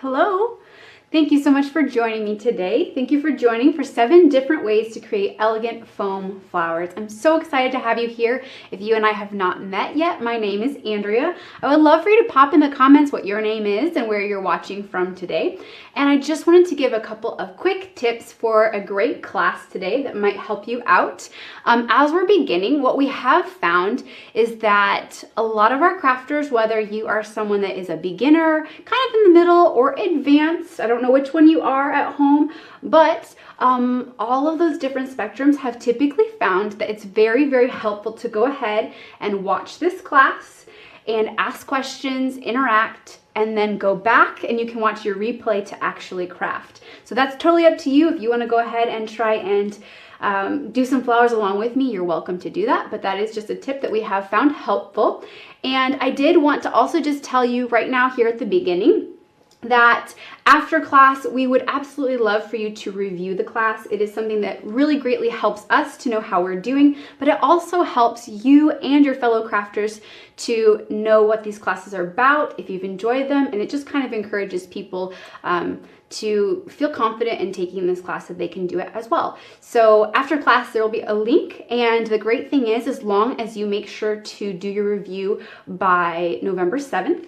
Hello. Thank you so much for joining me today. Thank you for joining for 7 different ways to create elegant foam flowers. I'm so excited to have you here. If you and I have not met yet, my name is Andrea. I would love for you to pop in the comments what your name is and where you're watching from today. And I just wanted to give a couple of quick tips for a great class today that might help you out. As we're beginning, what we have found is that a lot of our crafters, whether you are someone that is a beginner, kind of in the middle, or advanced, I don't know which one you are at home, but all of those different spectrums have typically found that it's very, very helpful to go ahead and watch this class and ask questions, interact, and then go back and you can watch your replay to actually craft. So that's totally up to you. If you want to go ahead and try and do some flowers along with me, you're welcome to do that, but that is just a tip that we have found helpful. And I did want to also just tell you right now here at the beginning that after class, we would absolutely love for you to review the class. It is something that really greatly helps us to know how we're doing, but it also helps you and your fellow crafters to know what these classes are about, if you've enjoyed them, and it just kind of encourages people to feel confident in taking this class that they can do it as well. So after class, there will be a link, and the great thing is, as long as you make sure to do your review by November 7th,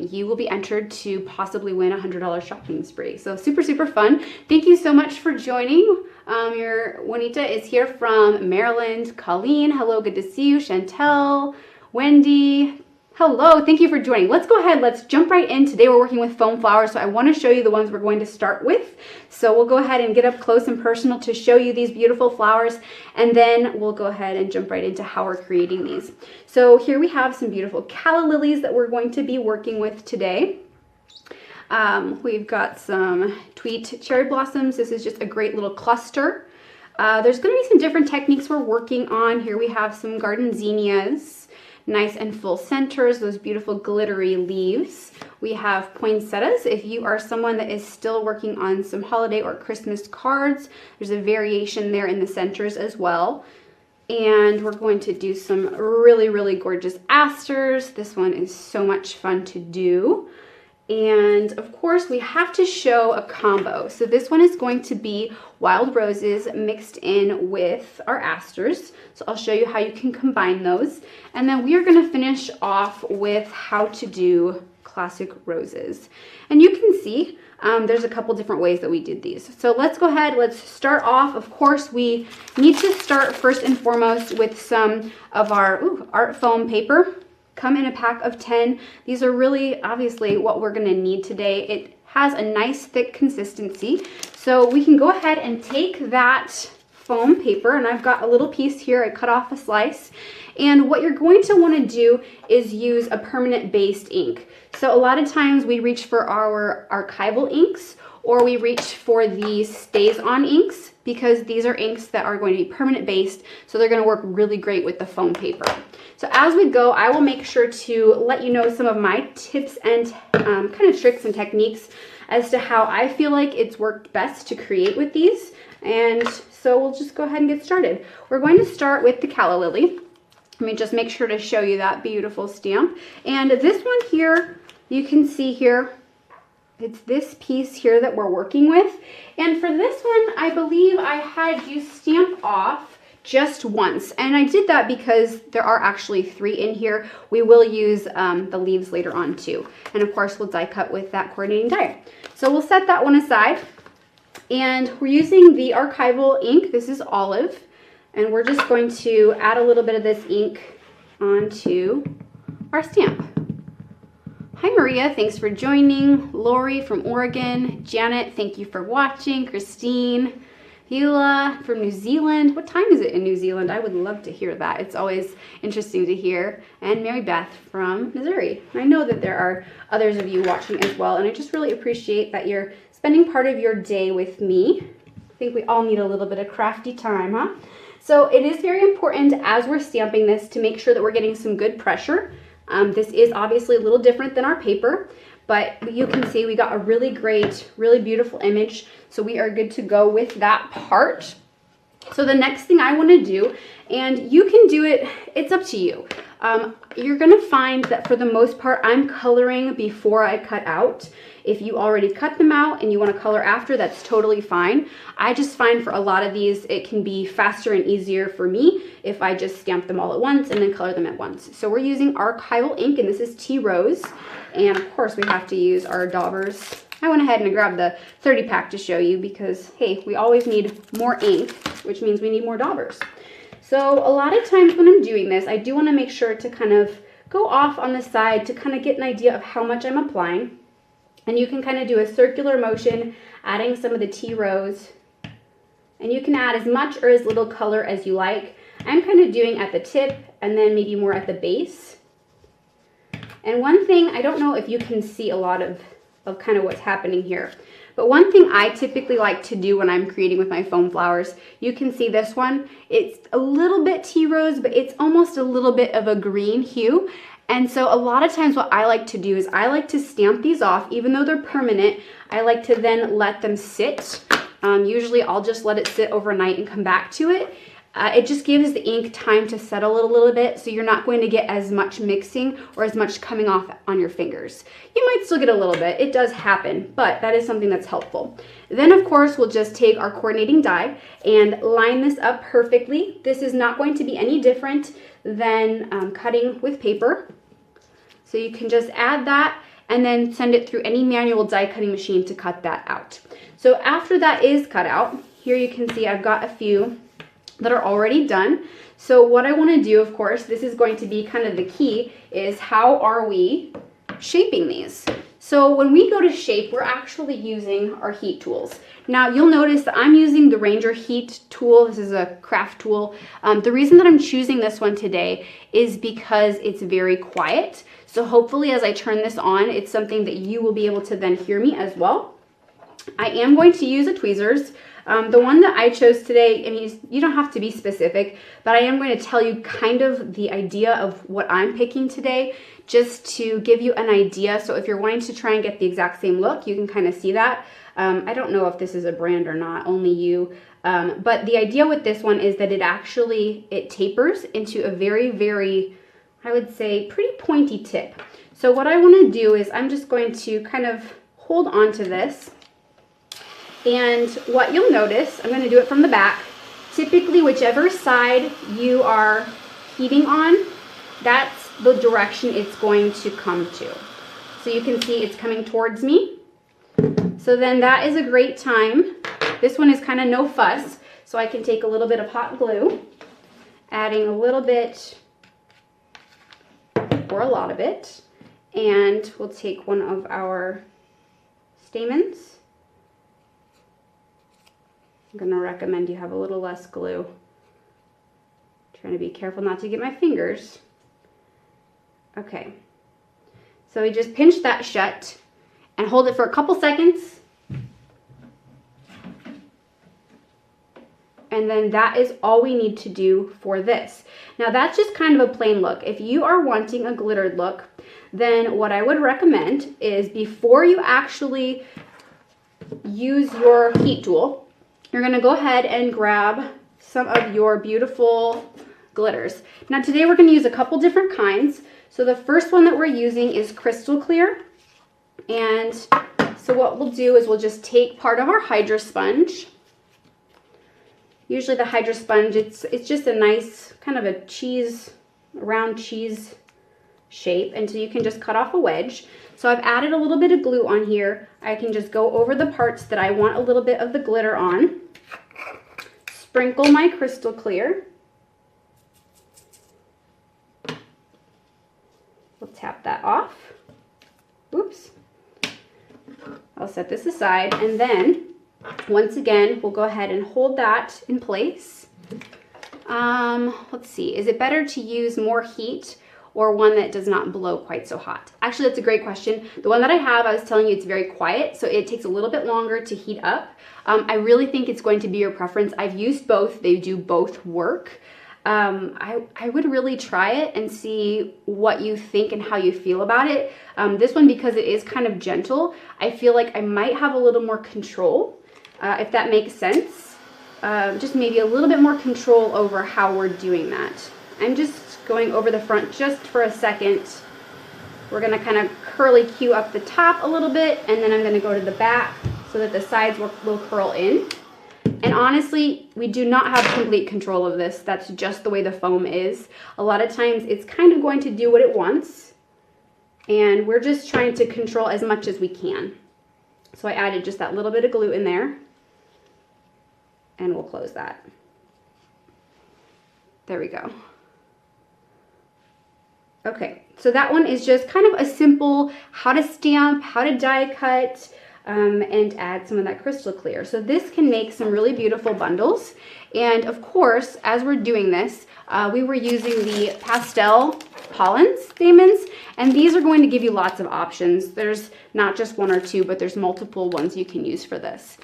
you will be entered to possibly win a $100 shopping spree. So super, super fun. Thank you so much for joining. Your Juanita is here from Maryland. Colleen, hello, good to see you. Chantel, Wendy, hello, thank you for joining. Let's go ahead, let's jump right in. Today we're working with foam flowers, so I want to show you the ones we're going to start with. So we'll go ahead and get up close and personal to show you these beautiful flowers, and then we'll go ahead and jump right into how we're creating these. So here we have some beautiful calla lilies that we're going to be working with today. We've got some tweet cherry blossoms. This is just a great little cluster. There's going to be some different techniques we're working on. Here we have some garden zinnias. Nice and full centers, those beautiful glittery leaves. We have poinsettias. If you are someone that is still working on some holiday or Christmas cards, there's a variation there in the centers as well. And we're going to do some really, really gorgeous asters. This one is so much fun to do. And of course, we have to show a combo. So this one is going to be wild roses mixed in with our asters. So I'll show you how you can combine those. And then we are going to finish off with how to do classic roses. And you can see there's a couple different ways that we did these. So let's go ahead, let's start off. Of course, we need to start first and foremost with some of our art foam paper. Come in a pack of 10. These are really obviously what we're gonna need today. It has a nice thick consistency. So we can go ahead and take that foam paper, and I've got a little piece here, I cut off a slice. And what you're going to wanna do is use a permanent based ink. So a lot of times we reach for our archival inks, or we reach for the stays on inks, because these are inks that are going to be permanent based, so they're going to work really great with the foam paper. So as we go, I will make sure to let you know some of my tips and kind of tricks and techniques as to how I feel like it's worked best to create with these. And so we'll just go ahead and get started. We're going to start with the calla lily. Let me just make sure to show you that beautiful stamp. And this one here, you can see here, it's this piece here that we're working with. And for this one, I believe I had you stamp off just once. And I did that because there are actually 3 in here. We will use the leaves later on too. And of course, we'll die cut with that coordinating die. So we'll set that one aside. And we're using the archival ink. This is olive. And we're just going to add a little bit of this ink onto our stamp. Hi Maria, thanks for joining. Lori from Oregon. Janet, thank you for watching. Christine, Hila from New Zealand. What time is it in New Zealand? I would love to hear that. It's always interesting to hear. And Mary Beth from Missouri. I know that there are others of you watching as well, and I just really appreciate that you're spending part of your day with me. I think we all need a little bit of crafty time, huh? So it is very important as we're stamping this to make sure that we're getting some good pressure. This is obviously a little different than our paper, but you can see we got a really great, really beautiful image. So we are good to go with that part. So the next thing I want to do, and you can do it, it's up to you. You're gonna find that for the most part, I'm coloring before I cut out. If you already cut them out and you want to color after, that's totally fine. I just find for a lot of these, it can be faster and easier for me if I just stamp them all at once and then color them at once. So we're using Archival ink, and this is Tea Rose. And of course, we have to use our daubers. I went ahead and grabbed the 30 pack to show you because, hey, we always need more ink, which means we need more daubers. So a lot of times when I'm doing this, I do want to make sure to kind of go off on the side to kind of get an idea of how much I'm applying. And you can kind of do a circular motion, adding some of the Tea Rose. And you can add as much or as little color as you like. I'm kind of doing at the tip and then maybe more at the base. And one thing, I don't know if you can see a lot of kind of what's happening here. But one thing I typically like to do when I'm creating with my foam flowers, you can see this one, it's a little bit Tea Rose, but it's almost a little bit of a green hue. And so a lot of times what I like to do is I like to stamp these off, even though they're permanent. I like to then let them sit. Usually I'll just let it sit overnight and come back to it. It just gives the ink time to settle a little bit, so you're not going to get as much mixing or as much coming off on your fingers. You might still get a little bit, it does happen, but that is something that's helpful. Then of course we'll just take our coordinating die and line this up perfectly. This is not going to be any different than cutting with paper. So you can just add that and then send it through any manual die cutting machine to cut that out. So after that is cut out, here you can see I've got a few that are already done. So what I want to do, of course, this is going to be kind of the key, is how are we shaping these? So when we go to shape, we're actually using our heat tools. Now you'll notice that I'm using the Ranger Heat tool. This is a craft tool. The reason that I'm choosing this one today is because it's very quiet. So hopefully as I turn this on, it's something that you will be able to then hear me as well. I am going to use a tweezers. The one that I chose today, I mean, you don't have to be specific, but I am going to tell you kind of the idea of what I'm picking today, just to give you an idea. So if you're wanting to try and get the exact same look, you can kind of see that. I don't know if this is a brand or not, only you. But the idea with this one is that it tapers into a very, very, I would say, pretty pointy tip. So what I want to do is I'm just going to kind of hold on to this. And what you'll notice, I'm going to do it from the back. Typically, whichever side you are heating on, that's the direction it's going to come to. So you can see it's coming towards me. So then that is a great time. This one is kind of no fuss, so I can take a little bit of hot glue, adding a little bit or a lot of it, and we'll take one of our stamens. I'm going to recommend you have a little less glue. Trying to be careful not to get my fingers. Okay. So we just pinch that shut and hold it for a couple seconds. And then that is all we need to do for this. Now that's just kind of a plain look. If you are wanting a glittered look, then what I would recommend is before you actually use your heat tool, you're going to go ahead and grab some of your beautiful glitters. Now today we're going to use a couple different kinds. So the first one that we're using is Crystal Clear. And so what we'll do is we'll just take part of our Hydro Sponge. Usually the Hydro Sponge, it's just a nice kind of a round cheese shape. And so you can just cut off a wedge. So I've added a little bit of glue on here. I can just go over the parts that I want a little bit of the glitter on. Sprinkle my Crystal Clear. We'll tap that off. Oops. I'll set this aside, and then once again we'll go ahead and hold that in place. Let's see, is it better to use more heat or one that does not blow quite so hot? Actually, that's a great question. The one that I have, I was telling you, it's very quiet, so it takes a little bit longer to heat up. I really think it's going to be your preference. I've used both. They do both work. I would really try it and see what you think and how you feel about it. This one, because it is kind of gentle, I feel like I might have a little more control, if that makes sense. Just maybe a little bit more control over how we're doing that. I'm just going over the front just for a second. We're gonna kind of curly Q up the top a little bit, and then I'm gonna go to the back so that the sides will curl in. And honestly, we do not have complete control of this. That's just the way the foam is. A lot of times it's kind of going to do what it wants, and we're just trying to control as much as we can. So I added just that little bit of glue in there, and we'll close that. There we go. Okay, so that one is just kind of a simple how to stamp, how to die cut, and add some of that crystal clear. So this can make some really beautiful bundles. And of course, as we're doing this, we were using the pastel pollen stamens, and these are going to give you lots of options. There's not just one or two, but there's multiple ones you can use for this.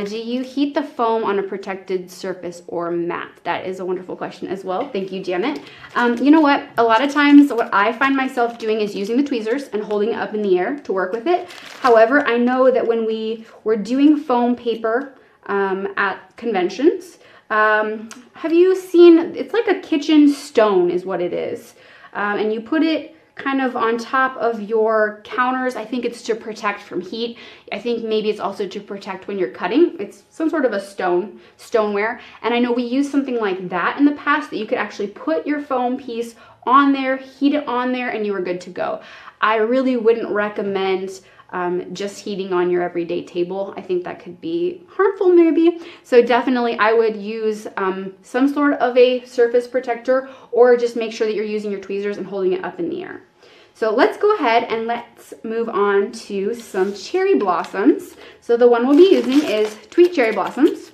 Do you heat the foam on a protected surface or mat? That is a wonderful question as well. Thank you, Janet. You know what? A lot of times what I find myself doing is using the tweezers and holding it up in the air to work with it. However, I know that when we were doing foam paper at conventions, have you seen, it's like a kitchen stone is what it is. And you put it kind of on top of your counters. I think it's to protect from heat. I think maybe it's also to protect when you're cutting. It's some sort of a stoneware. And I know we used something like that in the past, that you could actually put your foam piece on there, heat it on there, and you were good to go. I really wouldn't recommend just heating on your everyday table. I think that could be harmful maybe. So definitely I would use some sort of a surface protector, or just make sure that you're using your tweezers and holding it up in the air. So let's go ahead and let's move on to some cherry blossoms. So the one we'll be using is Tweet Cherry Blossoms.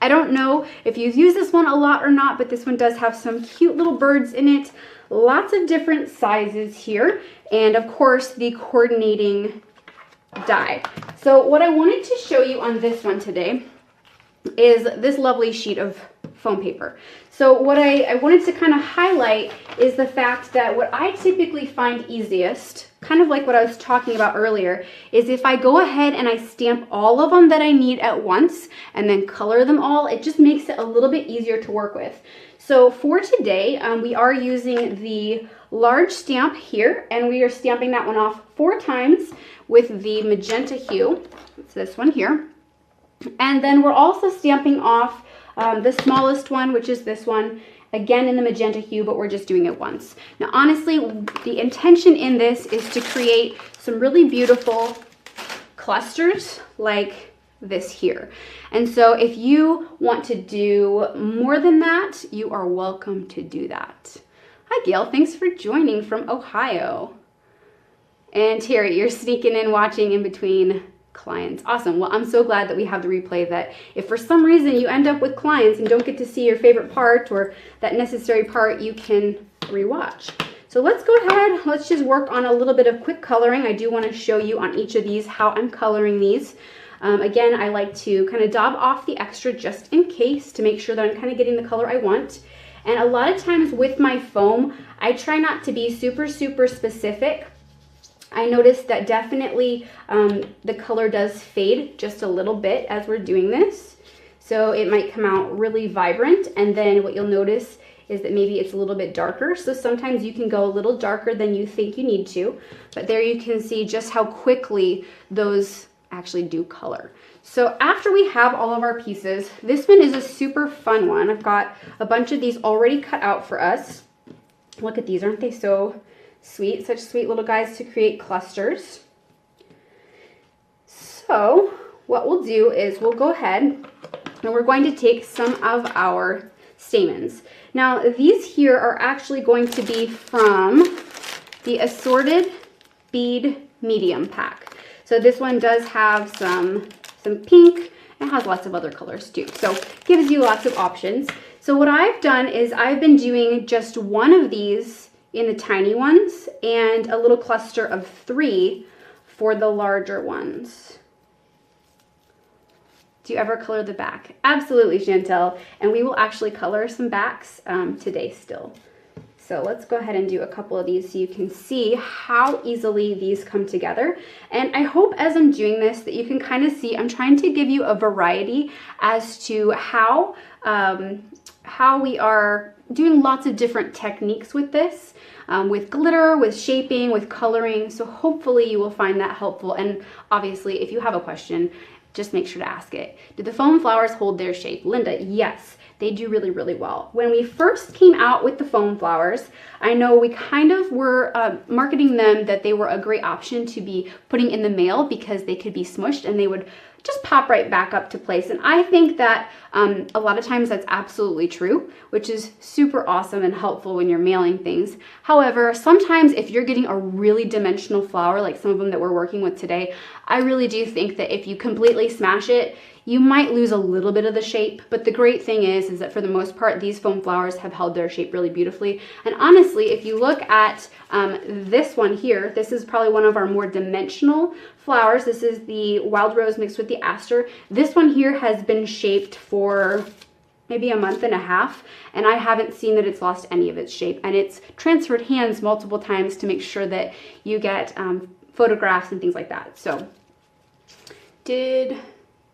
I don't know if you've used this one a lot or not, but this one does have some cute little birds in it. Lots of different sizes here, and of course the coordinating die. So what I wanted to show you on this one today is this lovely sheet of foam paper. So what I wanted to kind of highlight is the fact that what I typically find easiest, kind of like what I was talking about earlier, is if I go ahead and I stamp all of them that I need at once and then color them all, it just makes it a little bit easier to work with. So for today, we are using the large stamp here, and we are stamping that one off 4 times with the magenta hue. It's this one here. And then we're also stamping off the smallest one, which is this one, again in the magenta hue, but we're just doing it once. Now, honestly, the intention in this is to create some really beautiful clusters like this here. And so if you want to do more than that, you are welcome to do that. Hi, Gail. Thanks for joining from Ohio. And Terry, you're sneaking in, watching in between clients. Awesome. Well, I'm so glad that we have the replay, that if for some reason you end up with clients and don't get to see your favorite part or that necessary part, you can rewatch. So let's go ahead. Let's just work on a little bit of quick coloring. I do want to show you on each of these how I'm coloring these. Again, I like to kind of dab off the extra just in case, to make sure that I'm kind of getting the color I want. And a lot of times with my foam, I try not to be super specific. I noticed that definitely the color does fade just a little bit as we're doing this. So it might come out really vibrant, and then what you'll notice is that maybe it's a little bit darker. So sometimes you can go a little darker than you think you need to, but there you can see just how quickly those actually do color. So after we have all of our pieces, this one is a super fun one. I've got a bunch of these already cut out for us. Look at these, aren't they so sweet? Such sweet little guys to create clusters. So what we'll do is we'll go ahead and we're going to take some of our stamens. Now these here are actually going to be from the Assorted Bead Medium pack. So this one does have some pink. It has lots of other colors too. So gives you lots of options. So what I've done is I've been doing just one of these in the tiny ones and a little cluster of 3 for the larger ones. Do you ever color the back? Absolutely, Chantel. And we will actually color some backs today still. So let's go ahead and do a couple of these so you can see how easily these come together. And I hope as I'm doing this that you can kind of see, I'm trying to give you a variety as to how how we are doing lots of different techniques with this, with glitter, with shaping, with coloring. So hopefully you will find that helpful. And obviously, if you have a question, just make sure to ask it. Do the foam flowers hold their shape? Linda, yes, they do really, really well. When we first came out with the foam flowers, I know we kind of were marketing them that they were a great option to be putting in the mail because they could be smushed and they would just pop right back up to place. And I think that a lot of times that's absolutely true, which is super awesome and helpful when you're mailing things. However, sometimes if you're getting a really dimensional flower, like some of them that we're working with today, I really do think that if you completely smash it, you might lose a little bit of the shape. But the great thing is that for the most part, these foam flowers have held their shape really beautifully. And honestly, if you look at this one here, this is probably one of our more dimensional flowers. This is the wild rose mixed with the aster. This one here has been shaped for maybe a month and a half, and I haven't seen that it's lost any of its shape. And it's transferred hands multiple times to make sure that you get photographs and things like that. So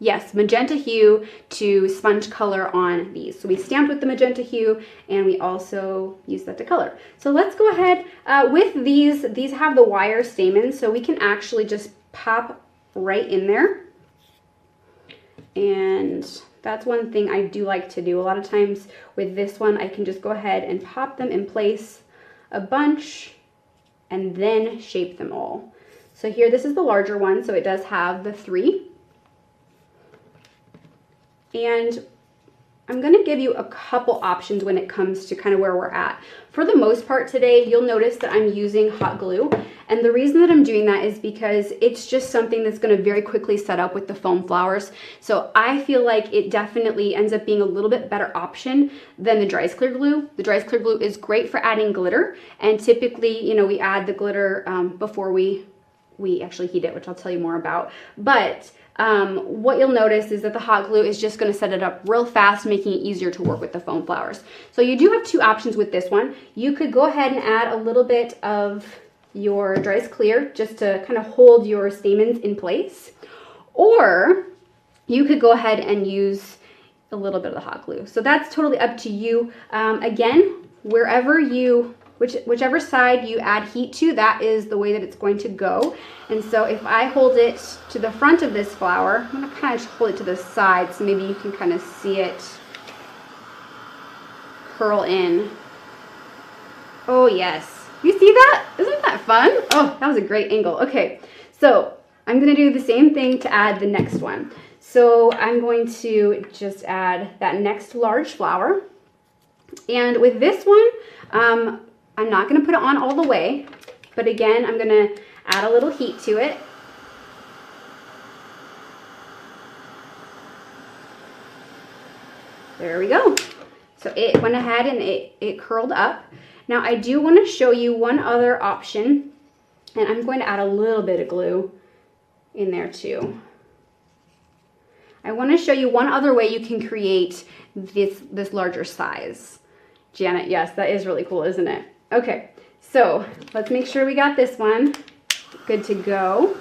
yes, magenta hue to sponge color on these. So we stamped with the magenta hue and we also used that to color. So let's go ahead with these. These have the wire stamens, so we can actually just pop right in there. And that's one thing I do like to do. A lot of times with this one, I can just go ahead and pop them in place a bunch and then shape them all. So here, this is the larger one, so it does have the 3. And I'm going to give you a couple options when it comes to kind of where we're at. For the most part today, you'll notice that I'm using hot glue. And the reason that I'm doing that is because it's just something that's going to very quickly set up with the foam flowers. So I feel like it definitely ends up being a little bit better option than the Dries Clear Glue. The Dries Clear Glue is great for adding glitter. And typically, you know, we add the glitter before we actually heat it, which I'll tell you more about. But what you'll notice is that the hot glue is just going to set it up real fast, making it easier to work with the foam flowers. So you do have 2 options with this one. You could go ahead and add a little bit of your Dries Clear just to kind of hold your stamens in place, or you could go ahead and use a little bit of the hot glue. So that's totally up to you. Again, whichever side you add heat to, that is the way that it's going to go. And so if I hold it to the front of this flower, I'm going to kind of hold it to the side so maybe you can kind of see it curl in. Oh yes, you see that? Isn't that fun? Oh, that was a great angle. Okay, so I'm going to do the same thing to add the next one. So I'm going to just add that next large flower. And with this one, I'm not going to put it on all the way, but again, I'm going to add a little heat to it. There we go. So it went ahead and it curled up. Now I do want to show you one other option, and I'm going to add a little bit of glue in there too. I want to show you one other way you can create this larger size. Janet, yes, that is really cool, isn't it? Okay, so let's make sure we got this one good to go.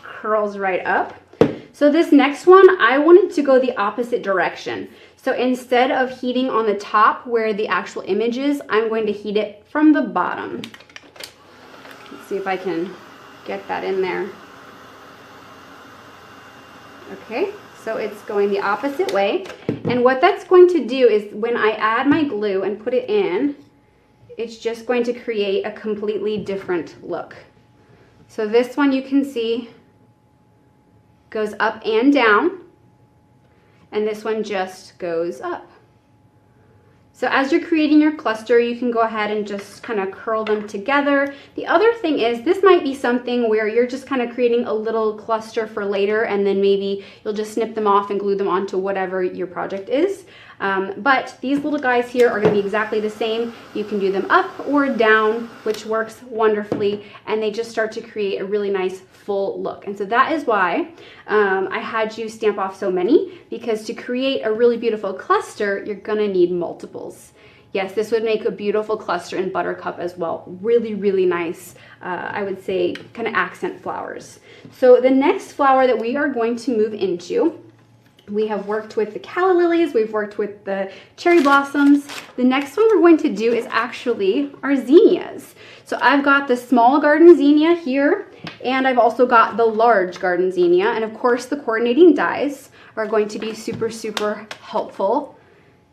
Curls right up. So this next one, I wanted to go the opposite direction. So instead of heating on the top where the actual image is, I'm going to heat it from the bottom. Let's see if I can get that in there. Okay, so it's going the opposite way. And what that's going to do is when I add my glue and put it in, it's just going to create a completely different look. So this one you can see goes up and down, and this one just goes up. So as you're creating your cluster, you can go ahead and just kind of curl them together. The other thing is this might be something where you're just kind of creating a little cluster for later, and then maybe you'll just snip them off and glue them onto whatever your project is. But these little guys here are going to be exactly the same. You can do them up or down, which works wonderfully, and they just start to create a really nice full look. And so that is why I had you stamp off so many, because to create a really beautiful cluster, you're going to need multiples. Yes, this would make a beautiful cluster in Buttercup as well. Really, really nice, I would say, kind of accent flowers. So the next flower that we are going to move into We have worked with the calla lilies, we've worked with the cherry blossoms. The next one we're going to do is actually our zinnias. So I've got the small garden zinnia here, and I've also got the large garden zinnia. And of course the coordinating dyes are going to be super, super helpful.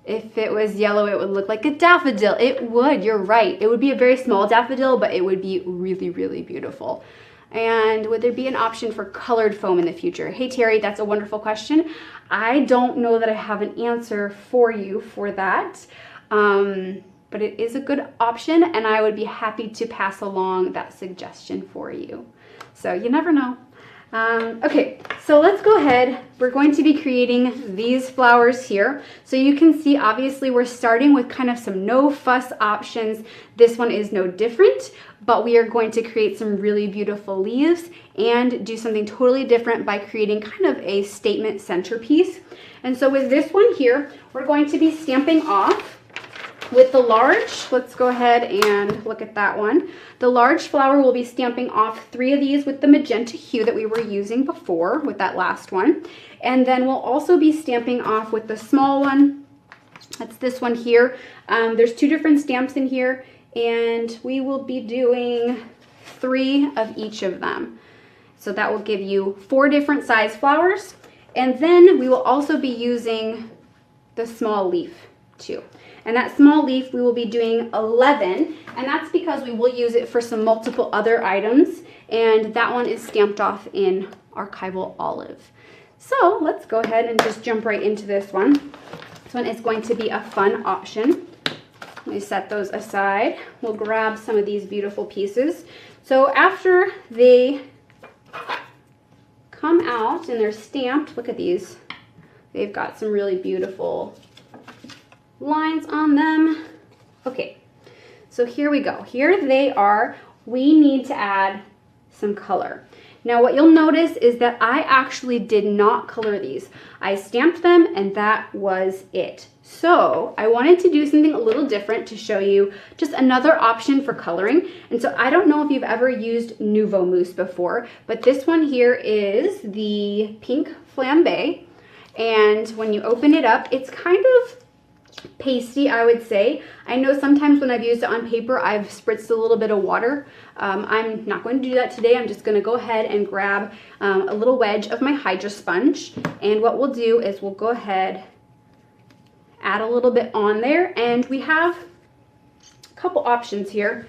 If it was yellow, it would look like a daffodil. It would, you're right. It would be a very small daffodil, but it would be really, really beautiful. And would there be an option for colored foam in the future? Hey Terry, that's a wonderful question. I don't know that I have an answer for you for that, but it is a good option, and I would be happy to pass along that suggestion for you. So you never know. Okay, so let's go ahead. We're going to be creating these flowers here. So you can see, obviously, we're starting with kind of some no fuss options. This one is no different, but we are going to create some really beautiful leaves and do something totally different by creating kind of a statement centerpiece. And so with this one here, we're going to be stamping off with the large. Let's go ahead and look at that one. The large flower will be stamping off 3 of these with the magenta hue that we were using before with that last one. And then we'll also be stamping off with the small one. That's this one here. There's 2 different stamps in here, and we will be doing 3 of each of them. So that will give you 4 different size flowers. And then we will also be using the small leaf too. And that small leaf, we will be doing 11, and that's because we will use it for some multiple other items, and that one is stamped off in archival olive. So let's go ahead and just jump right into this one. This one is going to be a fun option. Let me set those aside. We'll grab some of these beautiful pieces. So after they come out and they're stamped, look at these. They've got some really beautiful lines on them. Okay, so here we go. Here they are. We need to add some color. Now what you'll notice is that I actually did not color these. I stamped them and that was it. So I wanted to do something a little different to show you just another option for coloring. And so I don't know if you've ever used Nuvo Mousse before, but this one here is the Pink Flambe. And when you open it up, it's kind of pasty, I would say. I know sometimes when I've used it on paper, I've spritzed a little bit of water. I'm not going to do that today. I'm just going to go ahead and grab a little wedge of my Hydra sponge. And what we'll do is we'll go ahead, add a little bit on there. And we have a couple options here.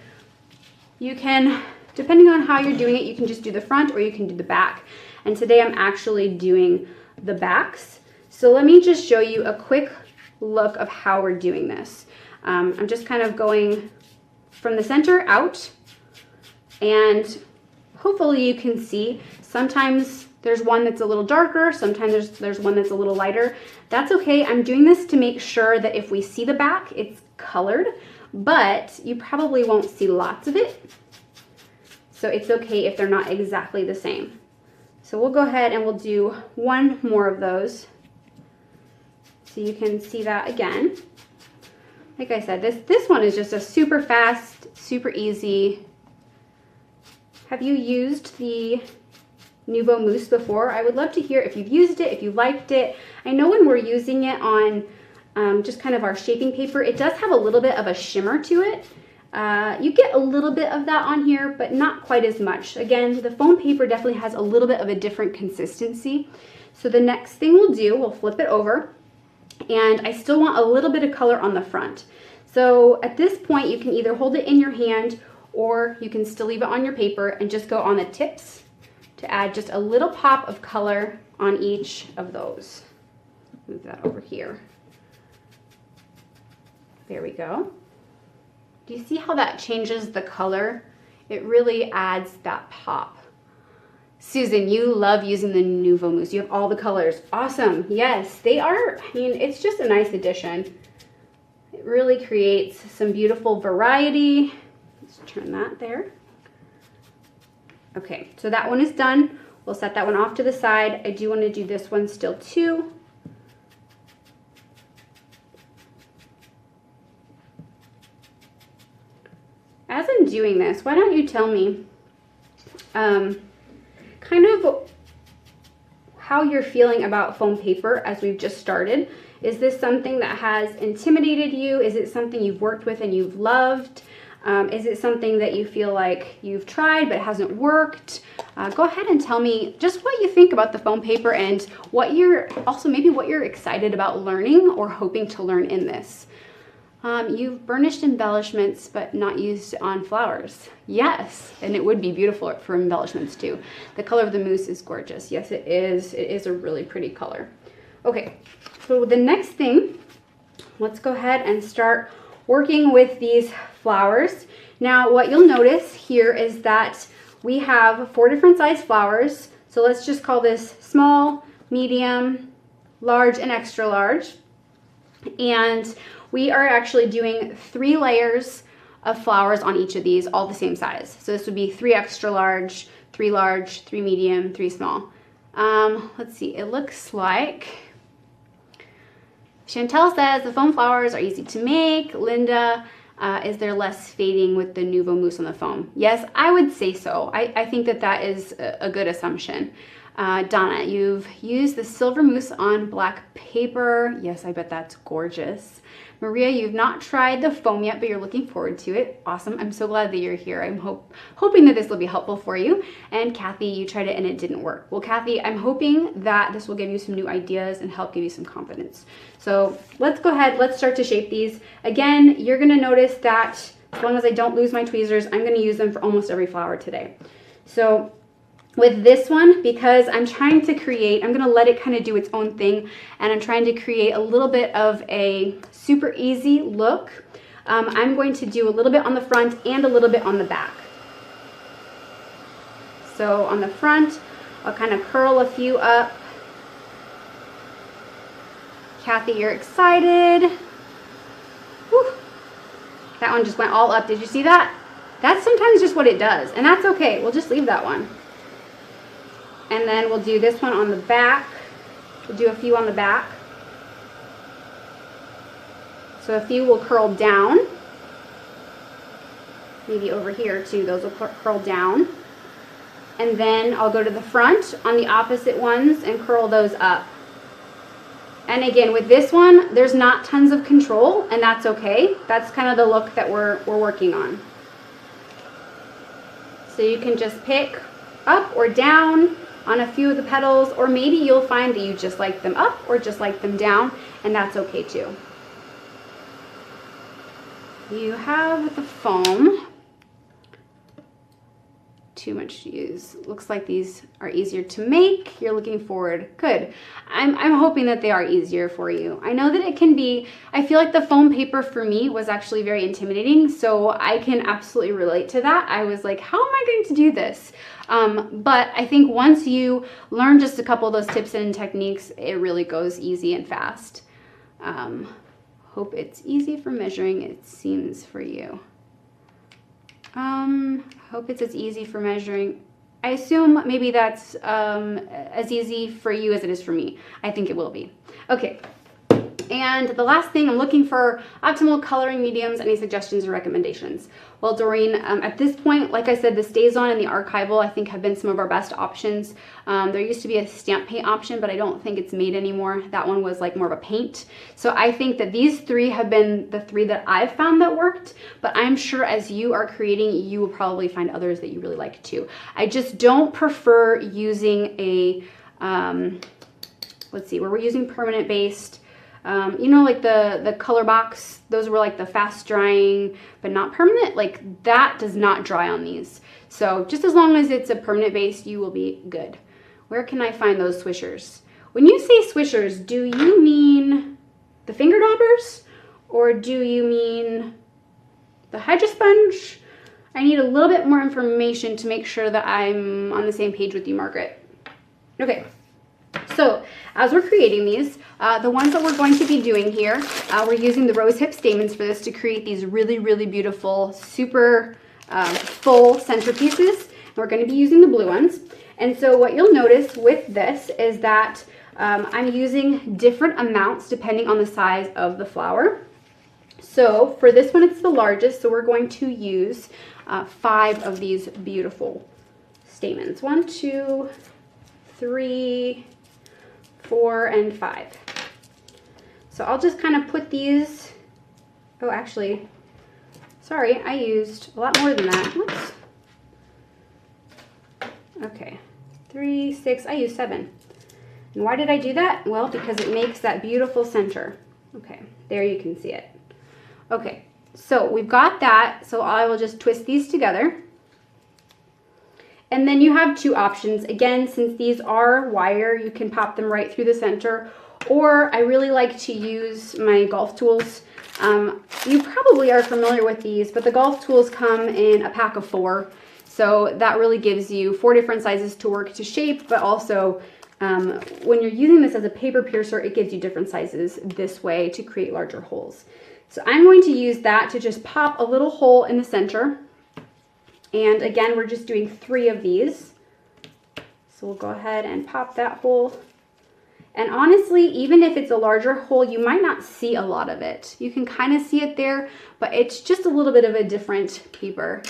You can, depending on how you're doing it, you can just do the front or you can do the back. And today I'm actually doing the backs. So let me just show you a quick look of how we're doing this. I'm just kind of going from the center out, and hopefully you can see sometimes there's one that's a little darker, sometimes there's one that's a little lighter. That's okay. I'm doing this to make sure that if we see the back, it's colored, but you probably won't see lots of it. So it's okay if they're not exactly the same. So we'll go ahead and we'll do one more of those. So you can see that again. Like I said, this one is just a super fast, super easy. Have you used the Nuvo Mousse before? I would love to hear if you've used it, if you liked it. I know when we're using it on just kind of our shaping paper, it does have a little bit of a shimmer to it. You get a little bit of that on here, but not quite as much. Again, the foam paper definitely has a little bit of a different consistency. So the next thing we'll do, we'll flip it over. And I still want a little bit of color on the front. So at this point, you can either hold it in your hand or you can still leave it on your paper and just go on the tips to add just a little pop of color on each of those. Move that over here. There we go. Do you see how that changes the color? It really adds that pop. Susan, you love using the Nuvo Mousse. You have all the colors. Awesome. Yes, they are. I mean, it's just a nice addition. It really creates some beautiful variety. Let's turn that there. Okay, so that one is done. We'll set that one off to the side. I do want to do this one still too. As I'm doing this, why don't you tell me kind of how you're feeling about foam paper as we've just started. Is this something that has intimidated you? Is it something you've worked with and you've loved? Is it something that you feel like you've tried but hasn't worked? Go ahead and tell me just what you think about the foam paper and what you're excited about learning or hoping to learn in this. You've burnished embellishments but not used on flowers. Yes, and it would be beautiful for embellishments too. The color of the mousse is gorgeous. Yes, it is. It is a really pretty color. Okay, so the next thing, let's go ahead and start working with these flowers. Now, what you'll notice here is that we have 4 different size flowers. So let's just call this small, medium, large, and extra large. And we are actually doing 3 layers of flowers on each of these, all the same size. So this would be 3 extra large, 3 large, 3 medium, 3 small. Let's see, it looks like Chantel says the foam flowers are easy to make. Linda, is there less fading with the Nuvo mousse on the foam? Yes, I would say so. I think that that is a good assumption. Donna, you've used the silver mousse on black paper. Yes, I bet that's gorgeous. Maria, you've not tried the foam yet, but you're looking forward to it. Awesome. I'm so glad that you're here. I'm hoping that this will be helpful for you. And Kathy, you tried it and it didn't work. Well, Kathy, I'm hoping that this will give you some new ideas and help give you some confidence. So let's go ahead. Let's start to shape these. Again, you're going to notice that as long as I don't lose my tweezers, I'm going to use them for almost every flower today. So with this one, because I'm trying to create, I'm gonna let it kind of do its own thing, and I'm trying to create a little bit of a super easy look. I'm going to do a little bit on the front and a little bit on the back. So on the front, I'll kind of curl a few up. Kathy, you're excited. Whew. That one just went all up. Did you see that? That's sometimes just what it does, and that's okay. We'll just leave that one. And then we'll do this one on the back. We'll do a few on the back. So a few will curl down. Maybe over here too, those will curl down. And then I'll go to the front on the opposite ones and curl those up. And again, with this one, there's not tons of control, and that's okay. That's kind of the look that we're working on. So you can just pick up or down on a few of the petals, or maybe you'll find that you just like them up or just like them down, and that's okay too. You have the foam. Too much to use. Looks like these are easier to make. You're looking forward. Good. I'm hoping that they are easier for you. I know that it can be, I feel like the foam paper for me was actually very intimidating, so I can absolutely relate to that. I was like, how am I going to do this? But I think once you learn just a couple of those tips and techniques, it really goes easy and fast. Hope it's easy for measuring, it seems, for you. Hope it's as easy for measuring. I assume maybe that's as easy for you as it is for me. I think it will be. Okay. And the last thing, I'm looking for optimal coloring mediums. Any suggestions or recommendations? Well, Doreen, at this point, like I said, the StazOn and the Archival, I think, have been some of our best options. There used to be a stamp paint option, but I don't think it's made anymore. That one was like more of a paint. So I think that these 3 have been the 3 that I've found that worked, but I'm sure as you are creating, you will probably find others that you really like too. I just don't prefer using a, let's see, where we're using permanent based. You know, like the color box, those were like the fast drying, but not permanent. Like that does not dry on these. So just as long as it's a permanent base, you will be good. Where can I find those swishers? When you say swishers, do you mean the finger daubers or do you mean the Hydro Sponge? I need a little bit more information to make sure that I'm on the same page with you, Margaret. Okay. So as we're creating these, the ones that we're going to be doing here, we're using the rose hip stamens for this to create these really, really beautiful, super full centerpieces. We're going to be using the blue ones. And so what you'll notice with this is that I'm using different amounts depending on the size of the flower. So for this one, it's the largest, so we're going to use 5 of these beautiful stamens. 1, 2, 3, 4, and 5. So I'll just kind of put these, oh actually, sorry, I used a lot more than that. Whoops. Okay, 3, 6, I used 7. And why did I do that? Well, because it makes that beautiful center. Okay, there you can see it. Okay, so we've got that, so I will just twist these together. And then you have two options. Again, since these are wire, you can pop them right through the center, or I really like to use my golf tools. You probably are familiar with these, but the golf tools come in a pack of 4. So that really gives you 4 different sizes to work to shape, but also when you're using this as a paper piercer, it gives you different sizes this way to create larger holes. So I'm going to use that to just pop a little hole in the center. And again, we're just doing 3 of these. So we'll go ahead and pop that hole. And honestly, even if it's a larger hole, you might not see a lot of it. You can kind of see it there, but it's just a little bit of a different paper.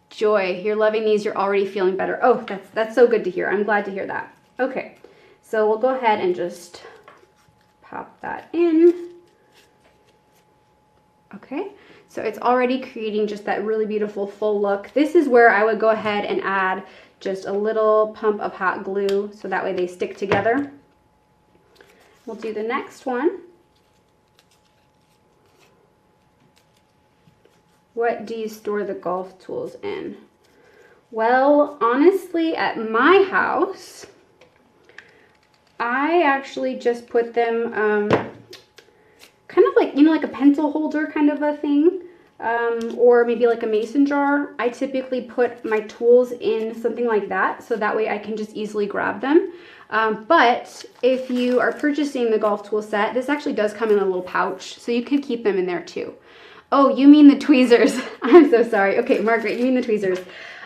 Joy, you're loving these. You're already feeling better. Oh, that's so good to hear. I'm glad to hear that. Okay, so we'll go ahead and just pop that in. Okay, so it's already creating just that really beautiful full look. This is where I would go ahead and add just a little pump of hot glue so that way they stick together. We'll do the next one. What do you store the golf tools in? Well, honestly, at my house, I actually just put them kind of like, you know, like a pencil holder kind of a thing, or maybe like a mason jar. I typically put my tools in something like that, so that way I can just easily grab them. But if you are purchasing the golf tool set, this actually does come in a little pouch, so you could keep them in there too. Oh, you mean the tweezers. I'm so sorry. Okay, Margaret, you mean the tweezers.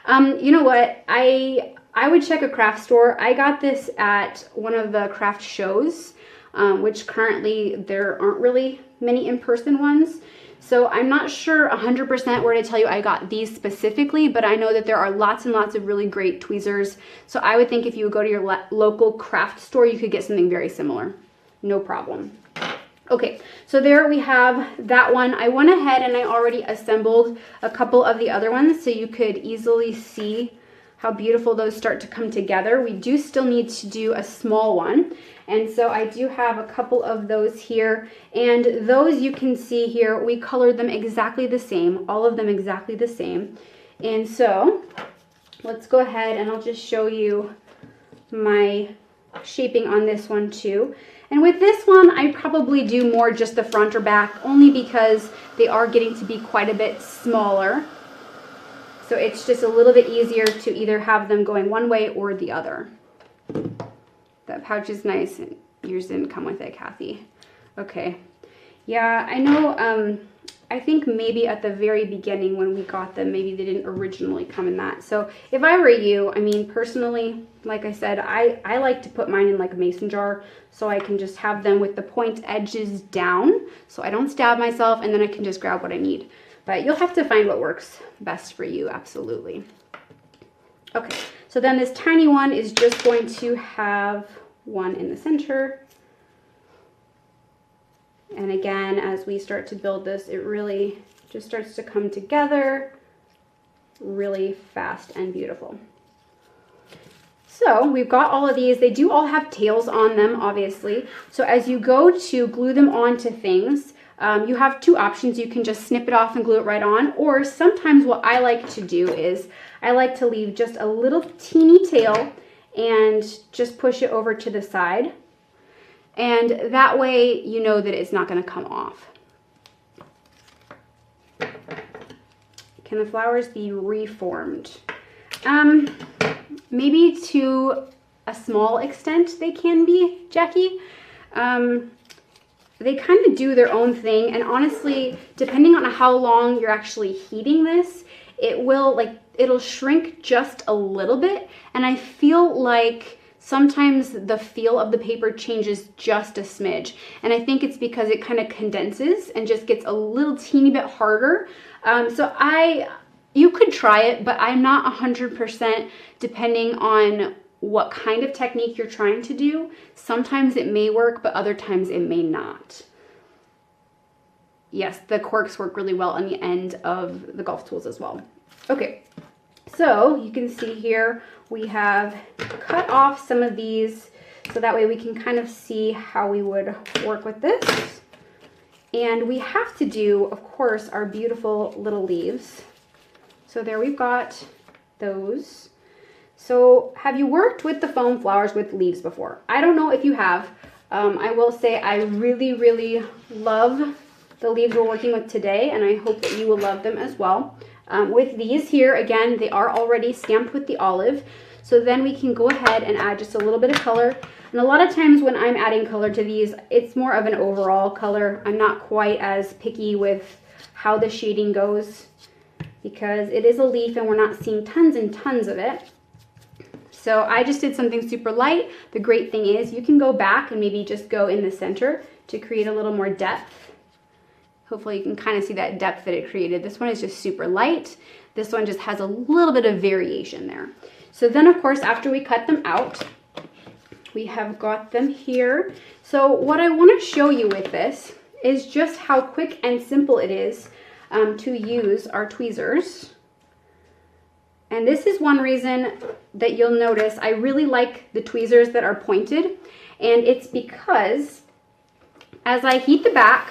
You know what? I would check a craft store. I got this at one of the craft shows, which currently there aren't really many in-person ones. So I'm not sure 100% where to tell you I got these specifically, but I know that there are lots and lots of really great tweezers. So I would think if you would go to your local craft store, you could get something very similar. No problem. Okay, so there we have that one. I went ahead and I already assembled a couple of the other ones so you could easily see how beautiful those start to come together. We do still need to do a small one. And so I do have a couple of those here. And those you can see here, we colored them exactly the same, all of them exactly the same. And so let's go ahead and I'll just show you my shaping on this one too. And with this one, I probably do more just the front or back, only because they are getting to be quite a bit smaller. So it's just a little bit easier to either have them going one way or the other. That pouch is nice, and yours didn't come with it, Kathy. Okay. Yeah, I know, I think maybe at the very beginning when we got them, maybe they didn't originally come in that. So if I were you, I mean, personally, like I said, I like to put mine in like a mason jar so I can just have them with the point edges down so I don't stab myself, and then I can just grab what I need. But you'll have to find what works best for you, absolutely. Okay, so then this tiny one is just going to have one in the center. And again, as we start to build this, it really just starts to come together really fast and beautiful. So we've got all of these. They do all have tails on them, obviously. So as you go to glue them onto things, you have two options. You can just snip it off and glue it right on, or sometimes what I like to do is I like to leave just a little teeny tail and just push it over to the side. And that way you know that it's not going to come off. Can the flowers be reformed? Maybe to a small extent they can be, Jackie. They kind of do their own thing, and honestly, depending on how long you're actually heating this, it'll shrink just a little bit, and I feel like sometimes the feel of the paper changes just a smidge, and I think it's because it kind of condenses and just gets a little teeny bit harder. You could try it, but I'm not 100% depending on what kind of technique you're trying to do. Sometimes it may work, but other times it may not. Yes, the corks work really well on the end of the golf tools as well. Okay, so you can see here we have cut off some of these so that way we can kind of see how we would work with this. And we have to do, of course, our beautiful little leaves. So there we've got those. So have you worked with the foam flowers with leaves before? I don't know if you have. I will say I really, really love the leaves we're working with today, and I hope that you will love them as well. With these here, again, they are already stamped with the olive. So then we can go ahead and add just a little bit of color. And a lot of times when I'm adding color to these, it's more of an overall color. I'm not quite as picky with how the shading goes because it is a leaf and we're not seeing tons and tons of it. So I just did something super light. The great thing is you can go back and maybe just go in the center to create a little more depth. Hopefully you can kind of see that depth that it created. This one is just super light. This one just has a little bit of variation there. So then of course, after we cut them out, we have got them here. So what I want to show you with this is just how quick and simple it is to use our tweezers. And this is one reason that you'll notice I really like the tweezers that are pointed. And it's because as I heat the back,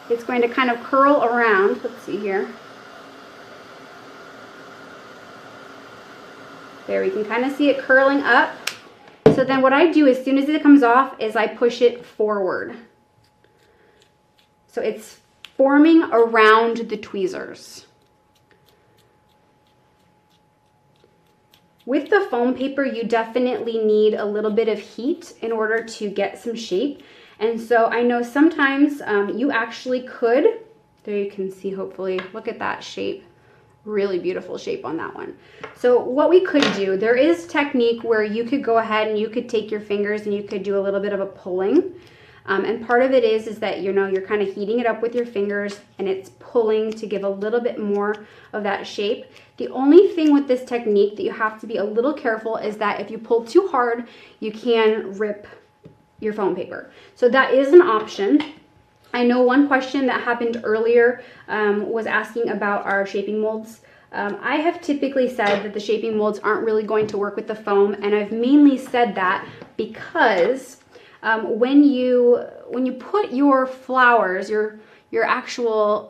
it's going to kind of curl around. Let's see here. There, we can kind of see it curling up. So then what I do as soon as it comes off is I push it forward. So it's forming around the tweezers. With the foam paper, you definitely need a little bit of heat in order to get some shape. And so I know sometimes you actually could, there you can see hopefully, look at that shape. Really beautiful shape on that one. So what we could do, there is technique where you could go ahead and you could take your fingers and you could do a little bit of a pulling. And part of it is that, you know, you're kind of heating it up with your fingers and it's pulling to give a little bit more of that shape. The only thing with this technique that you have to be a little careful is that if you pull too hard, you can rip your foam paper. So that is an option. I know one question that happened earlier was asking about our shaping molds. I have typically said that the shaping molds aren't really going to work with the foam, and I've mainly said that because when you put your flowers, your actual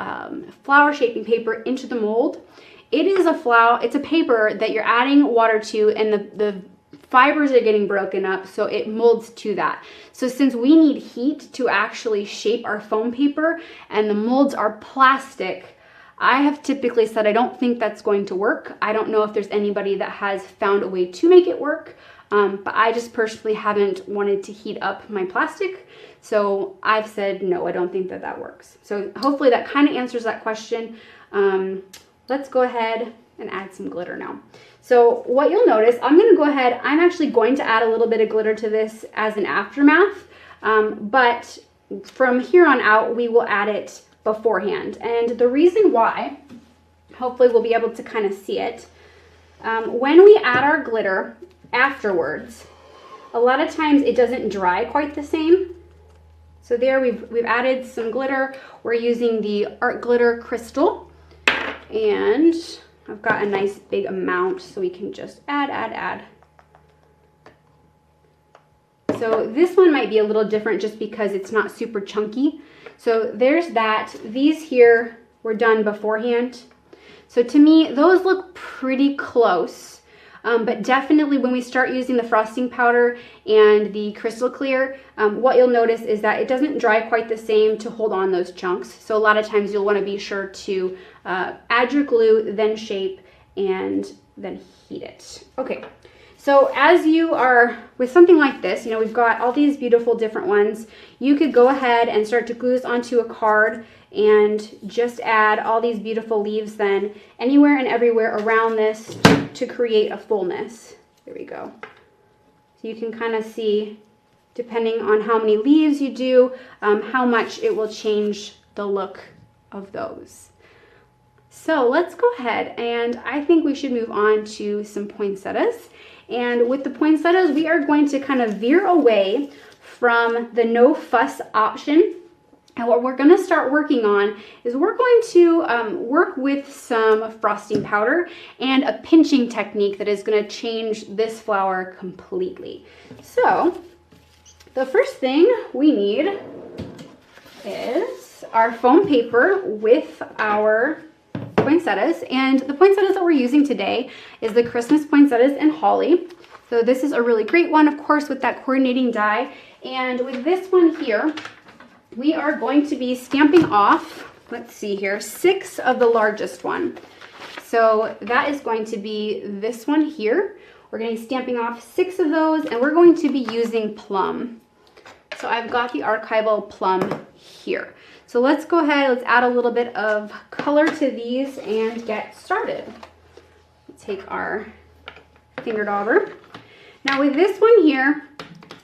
flower shaping paper into the mold, it's a paper that you're adding water to, and the fibers are getting broken up, so it molds to that. So since we need heat to actually shape our foam paper and the molds are plastic, I have typically said I don't think that's going to work. I don't know if there's anybody that has found a way to make it work, but I just personally haven't wanted to heat up my plastic. So I've said, no, I don't think that that works. So hopefully that kind of answers that question. Let's go ahead and add some glitter now. So what you'll notice, I'm going to go ahead, I'm actually going to add a little bit of glitter to this as an aftermath, but from here on out, we will add it beforehand. And the reason why, hopefully we'll be able to kind of see it, when we add our glitter afterwards, a lot of times it doesn't dry quite the same. So there we've added some glitter. We're using the Art Glitter Crystal, and I've got a nice big amount, so we can just add. So this one might be a little different just because it's not super chunky. So there's that. These here were done beforehand. So to me, those look pretty close. But definitely when we start using the frosting powder and the crystal clear, what you'll notice is that it doesn't dry quite the same to hold on those chunks. So a lot of times you'll want to be sure to add your glue, then shape, and then heat it. Okay, so as you are with something like this, you know, we've got all these beautiful different ones. You could go ahead and start to glue this onto a card and just add all these beautiful leaves then anywhere and everywhere around this to create a fullness. There we go. So you can kind of see, depending on how many leaves you do, how much it will change the look of those. So let's go ahead, and I think we should move on to some poinsettias. And with the poinsettias, we are going to kind of veer away from the no fuss option. And what we're going to start working on is we're going to work with some frosting powder and a pinching technique that is going to change this flower completely. So the first thing we need is our foam paper with our poinsettias. And the poinsettias that we're using today is the Christmas poinsettias and holly. So this is a really great one, of course, with that coordinating die. And with this one here, we are going to be stamping off, let's see here, 6 of the largest one. So that is going to be this one here. We're going to be stamping off 6 of those, and we're going to be using plum. So I've got the archival plum here. So let's go ahead, let's add a little bit of color to these and get started. Let's take our finger dauber. Now with this one here,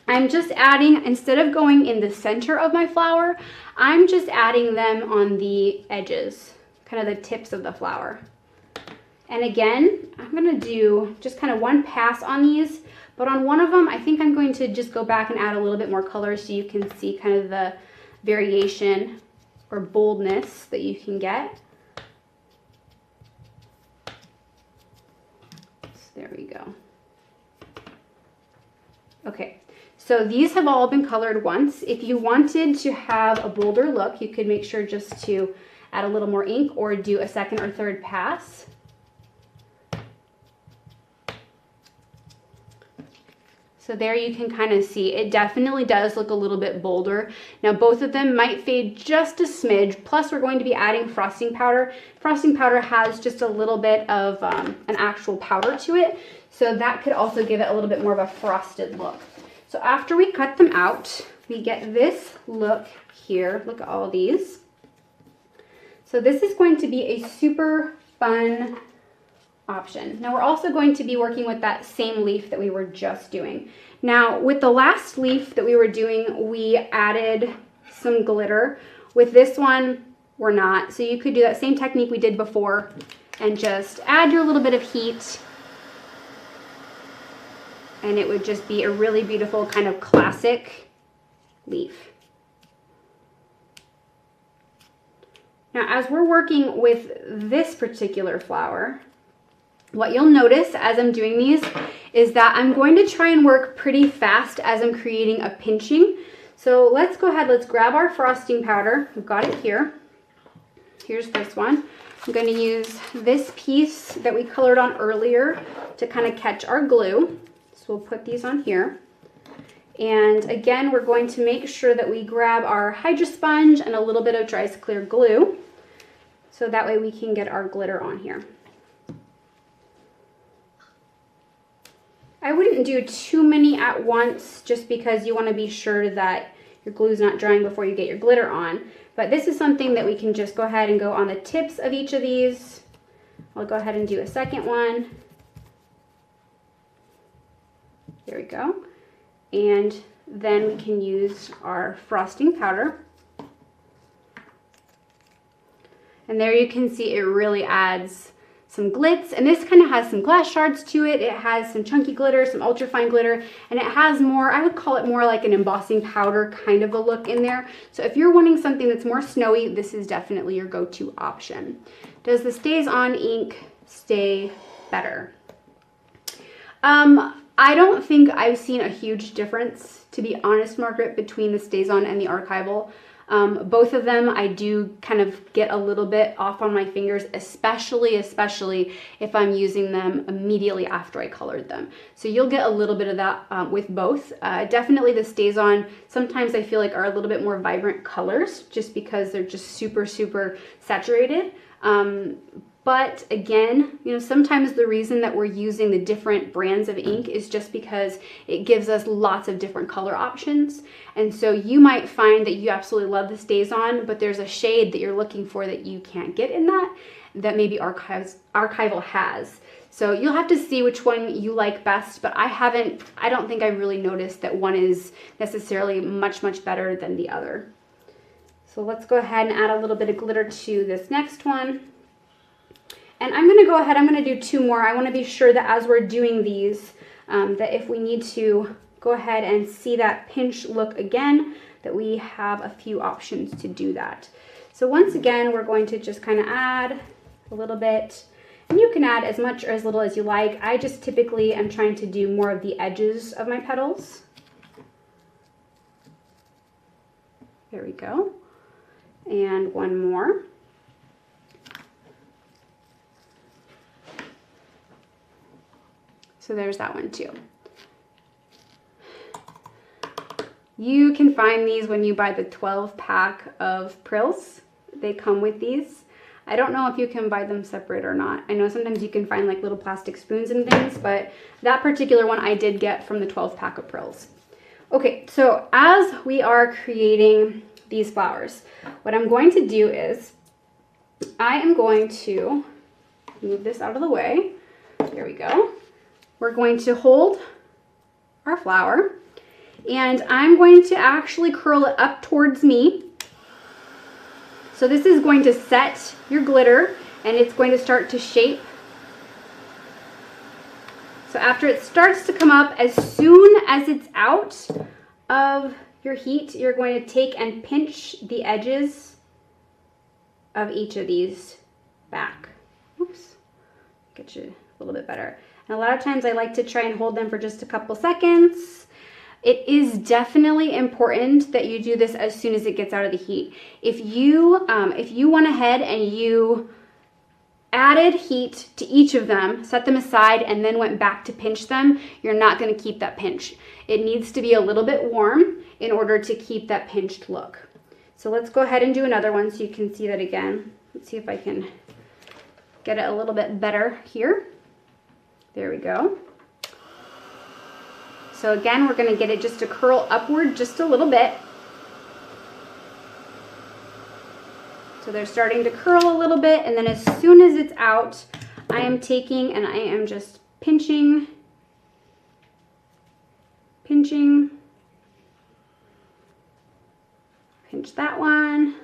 I'm just adding, instead of going in the center of my flower, I'm just adding them on the edges, kind of the tips of the flower. And again, I'm going to do just kind of one pass on these, but on one of them, I think I'm going to just go back and add a little bit more color so you can see kind of the variation or boldness that you can get. So there we go. Okay. So these have all been colored once. If you wanted to have a bolder look, you could make sure just to add a little more ink or do a second or third pass. So there you can kind of see, it definitely does look a little bit bolder. Now both of them might fade just a smidge, plus we're going to be adding frosting powder. Frosting powder has just a little bit of an actual powder to it, so that could also give it a little bit more of a frosted look. So after we cut them out, we get this look here. Look at all these. So this is going to be a super fun option. Now we're also going to be working with that same leaf that we were just doing. Now with the last leaf that we were doing, we added some glitter. With this one, we're not. So you could do that same technique we did before and just add your little bit of heat, and it would just be a really beautiful kind of classic leaf. Now, as we're working with this particular flower, what you'll notice as I'm doing these is that I'm going to try and work pretty fast as I'm creating a pinching. So let's go ahead, let's grab our frosting powder. We've got it here. Here's this one. I'm going to use this piece that we colored on earlier to kind of catch our glue. So we'll put these on here. And again, we're going to make sure that we grab our Hydro Sponge and a little bit of Dry Clear glue, so that way we can get our glitter on here. I wouldn't do too many at once just because you want to be sure that your glue's not drying before you get your glitter on. But this is something that we can just go ahead and go on the tips of each of these. I'll go ahead and do a second one. There we go. And then we can use our frosting powder. And there you can see it really adds some glitz, and this kind of has some glass shards to it. It has some chunky glitter, some ultra fine glitter, and it has more, I would call it more like an embossing powder kind of a look in there. So if you're wanting something that's more snowy, this is definitely your go-to option. Does the StazOn ink stay better? I don't think I've seen a huge difference, to be honest, Margaret, between the StazOn and the archival. Both of them I do kind of get a little bit off on my fingers, especially if I'm using them immediately after I colored them. So you'll get a little bit of that with both. Definitely the StazOn, sometimes I feel like are a little bit more vibrant colors just because they're just super saturated. But again, you know, sometimes the reason that we're using the different brands of ink is just because it gives us lots of different color options. And so you might find that you absolutely love the StazOn, but there's a shade that you're looking for that you can't get in that maybe Archival has. So you'll have to see which one you like best, but I don't think I really noticed that one is necessarily much better than the other. So let's go ahead and add a little bit of glitter to this next one. And I'm gonna go ahead, I'm gonna do 2 more. I wanna be sure that as we're doing these, that if we need to go ahead and see that pinch look again, that we have a few options to do that. So once again, we're going to just kind of add a little bit, and you can add as much or as little as you like. I just typically am trying to do more of the edges of my petals. There we go. And 1 more. So there's that one too. You can find these when you buy the 12-pack of Prills. They come with these. I don't know if you can buy them separate or not. I know sometimes you can find like little plastic spoons and things, but that particular one I did get from the 12-pack of Prills. Okay, so as we are creating these flowers, what I'm going to do is I am going to move this out of the way. There we go. We're going to hold our flower, and I'm going to actually curl it up towards me. So this is going to set your glitter, and it's going to start to shape. So after it starts to come up, as soon as it's out of your heat, you're going to take and pinch the edges of each of these back. Oops, get you a little bit better. And a lot of times I like to try and hold them for just a couple seconds. It is definitely important that you do this as soon as it gets out of the heat. If you went ahead and you added heat to each of them, set them aside, and then went back to pinch them, you're not going to keep that pinch. It needs to be a little bit warm in order to keep that pinched look. So let's go ahead and do another one so you can see that again. Let's see if I can get it a little bit better here. There we go. So again, we're going to get it just to curl upward just a little bit. So they're starting to curl a little bit, and then as soon as it's out, I am taking and I am just pinching, pinch that one.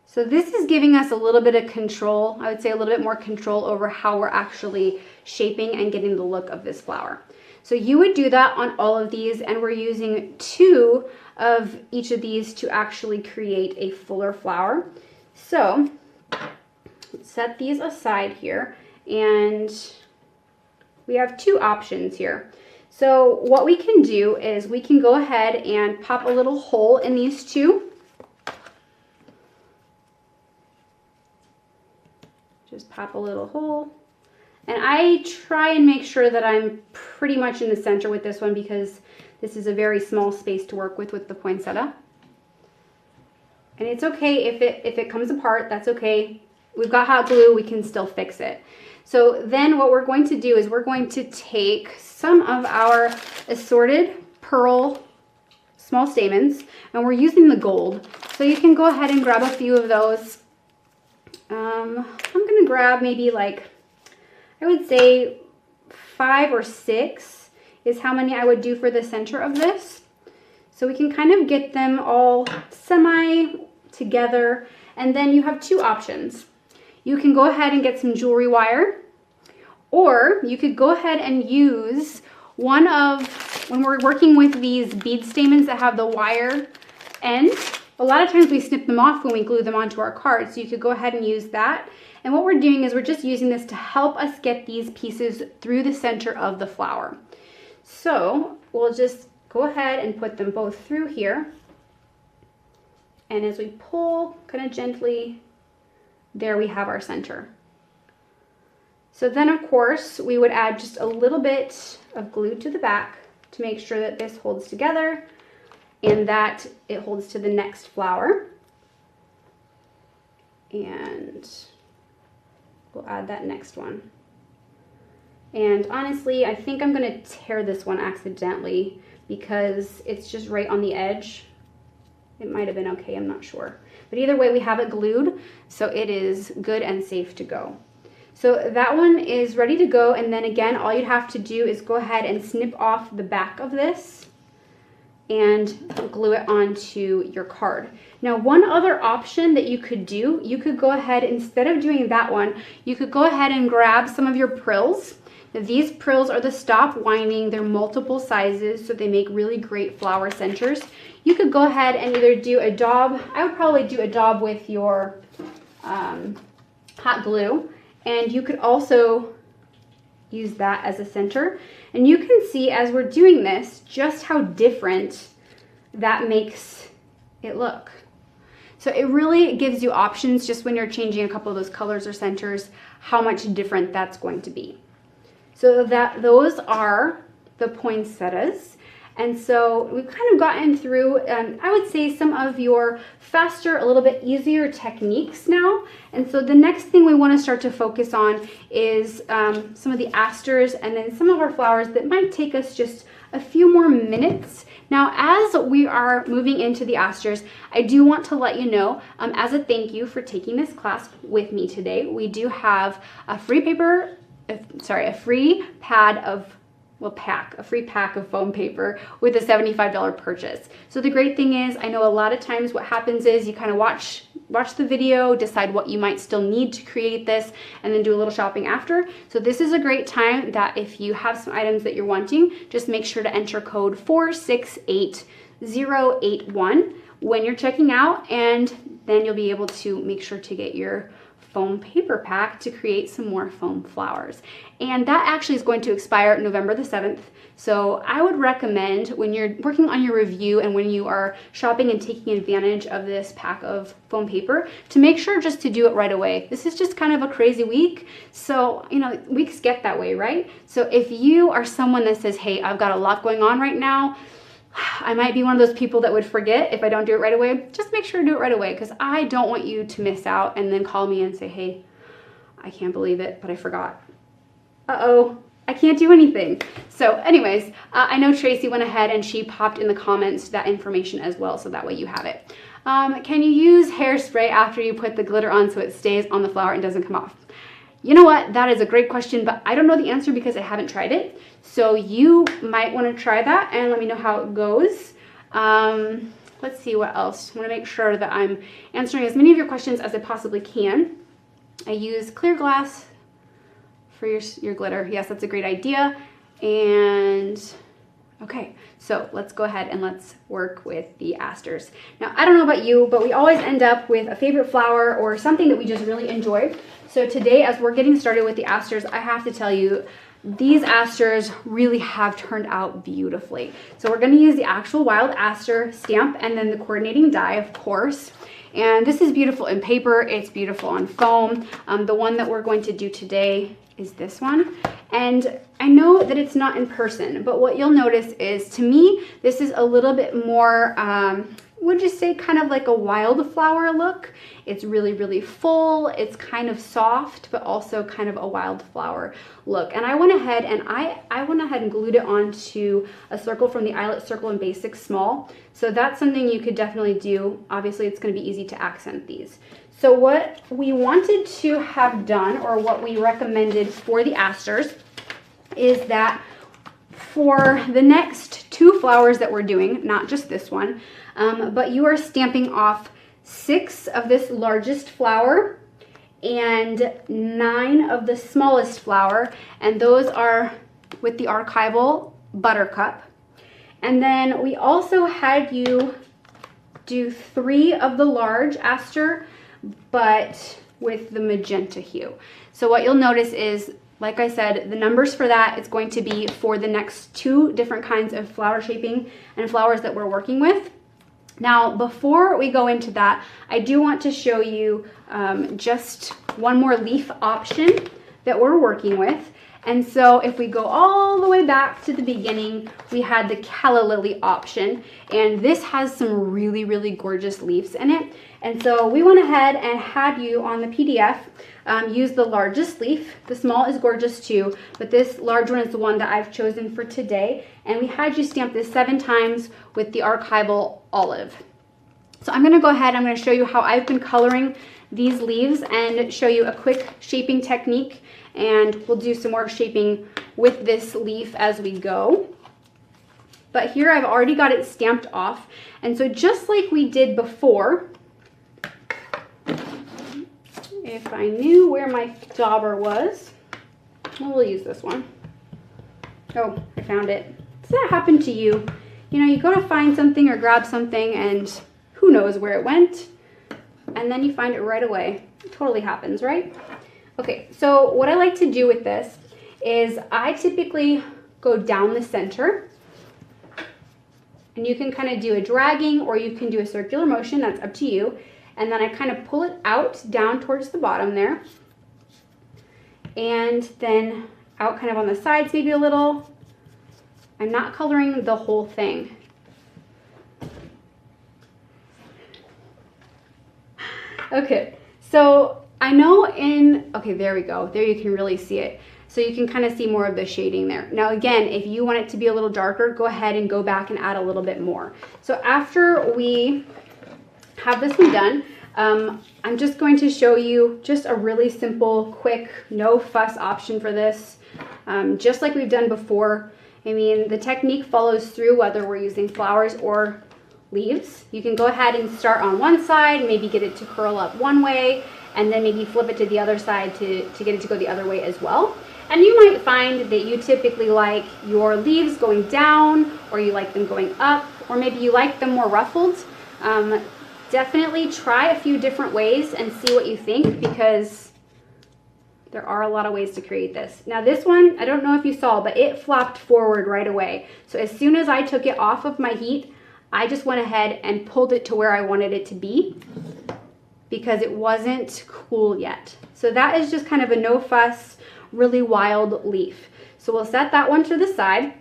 So this is giving us a little bit of control, I would say a little bit more control over how we're actually shaping and getting the look of this flower. So you would do that on all of these, and we're using 2 of each of these to actually create a fuller flower. So let's set these aside here, and we have 2 options here. So what we can do is we can go ahead and pop a little hole in these 2. Just pop a little hole. And I try and make sure that I'm pretty much in the center with this one because this is a very small space to work with the poinsettia. And it's okay if it comes apart, that's okay. We've got hot glue, we can still fix it. So then what we're going to do is we're going to take some of our assorted pearl small stamens, and we're using the gold. So you can go ahead and grab a few of those. I'm gonna grab maybe like, I would say 5 or 6 is how many I would do for the center of this. So we can kind of get them all semi together, and then you have 2 options. You can go ahead and get some jewelry wire, or you could go ahead and use one of, when we're working with these bead stamens that have the wire end, a lot of times we snip them off when we glue them onto our cards, so you could go ahead and use that. And what we're doing is we're just using this to help us get these pieces through the center of the flower. So we'll just go ahead and put them both through here. And as we pull kind of gently, there we have our center. So then of course we would add just a little bit of glue to the back to make sure that this holds together and that it holds to the next flower. And we'll add that next one. And honestly, I think I'm gonna tear this one accidentally because it's just right on the edge. It might have been okay, I'm not sure. But either way, we have it glued, so it is good and safe to go. So that one is ready to go, and then again, all you'd have to do is go ahead and snip off the back of this, and glue it onto your card. Now, one other option that you could do, you could go ahead, instead of doing that one, you could go ahead and grab some of your prills. Now, these prills are the stop winding. They're multiple sizes, so they make really great flower centers. You could go ahead and either do a daub. I would probably do a daub with your hot glue, and you could also use that as a center. And you can see as we're doing this just how different that makes it look. So it really gives you options just when you're changing a couple of those colors or centers, how much different that's going to be. So that those are the poinsettias. And so we've kind of gotten through, I would say, some of your faster, a little bit easier techniques now. And so the next thing we want to start to focus on is some of the asters and then some of our flowers that might take us just a few more minutes. Now, as we are moving into the asters, I do want to let you know, as a thank you for taking this class with me today, we do have a free a free pack of foam paper with a $75 purchase. So the great thing is, I know a lot of times what happens is you kind of watch the video, decide what you might still need to create this, and then do a little shopping after. So this is a great time that if you have some items that you're wanting, just make sure to enter code 468081 when you're checking out, and then you'll be able to make sure to get your foam paper pack to create some more foam flowers. And that actually is going to expire November the 7th. So I would recommend when you're working on your review and when you are shopping and taking advantage of this pack of foam paper, to make sure just to do it right away. This is just kind of a crazy week. So, you know, weeks get that way, right? So if you are someone that says, hey, I've got a lot going on right now, I might be one of those people that would forget if I don't do it right away. Just make sure to do it right away, because I don't want you to miss out and then call me and say, hey, I can't believe it, but I forgot. Uh-oh, I can't do anything. So anyways, I know Tracy went ahead and she popped in the comments that information as well, so that way you have it. Can you use hairspray after you put the glitter on so it stays on the flower and doesn't come off? You know what? That is a great question, but I don't know the answer because I haven't tried it. So you might want to try that and let me know how it goes. Let's see what else. I want to make sure that I'm answering as many of your questions as I possibly can. I use clear glass for your glitter. Yes, that's a great idea. And okay, so let's go ahead and let's work with the asters. Now, I don't know about you, but we always end up with a favorite flower or something that we just really enjoy. So today, as we're getting started with the asters, I have to tell you, these asters really have turned out beautifully. So we're going to use the actual wild aster stamp and then the coordinating die, of course. And this is beautiful in paper. It's beautiful on foam. The one that we're going to do today is this one. And I know that it's not in person, but what you'll notice is, to me, this is a little bit more, would you say, kind of like a wildflower look. It's really, really full. It's kind of soft, but also kind of a wildflower look. And I went ahead and I went ahead and glued it onto a circle from the Eyelet Circle in Basic Small. So that's something you could definitely do. Obviously, it's going to be easy to accent these. So what we wanted to have done, or what we recommended for the asters, is that for the next two flowers that we're doing, not just this one, but you are stamping off 6 of this largest flower and 9 of the smallest flower, and those are with the archival Buttercup. And then we also had you do 3 of the large aster, but with the magenta hue. So what you'll notice is, like I said, the numbers for that, it's going to be for the next 2 different kinds of flower shaping and flowers that we're working with. Now, before we go into that, I do want to show you just one more leaf option that we're working with. And so if we go all the way back to the beginning, we had the calla lily option, and this has some really, really gorgeous leaves in it. And so we went ahead and had you on the PDF use the largest leaf. The small is gorgeous too, but this large one is the one that I've chosen for today. And we had you stamp this 7 times with the archival olive. So I'm going to go ahead, I'm going to show you how I've been coloring these leaves and show you a quick shaping technique, and we'll do some more shaping with this leaf as we go. But here I've already got it stamped off. And so just like we did before, if I knew where my dauber was, well, we'll use this one. Oh, I found it. Does that happen to you? You know, you go to find something or grab something and who knows where it went, and then you find it right away. It totally happens, right? Okay, so what I like to do with this is I typically go down the center, and you can kind of do a dragging or you can do a circular motion, that's up to you. And then I kind of pull it out down towards the bottom there, and then out kind of on the sides maybe a little. I'm not coloring the whole thing. Okay, so I know okay, there we go. There you can really see it. So you can kind of see more of the shading there. Now again, if you want it to be a little darker, go ahead and go back and add a little bit more. So after we have this one done, I'm just going to show you just a really simple, quick, no fuss option for this. Just like we've done before. I mean, the technique follows through whether we're using flowers or leaves. You can go ahead and start on one side, maybe get it to curl up one way, and then maybe flip it to the other side to get it to go the other way as well. And you might find that you typically like your leaves going down, or you like them going up, or maybe you like them more ruffled. Definitely try a few different ways and see what you think, because there are a lot of ways to create this. Now this one, I don't know if you saw, but it flopped forward right away. So as soon as I took it off of my heat, I just went ahead and pulled it to where I wanted it to be, because it wasn't cool yet. So that is just kind of a no fuss, really wild leaf. So we'll set that one to the side.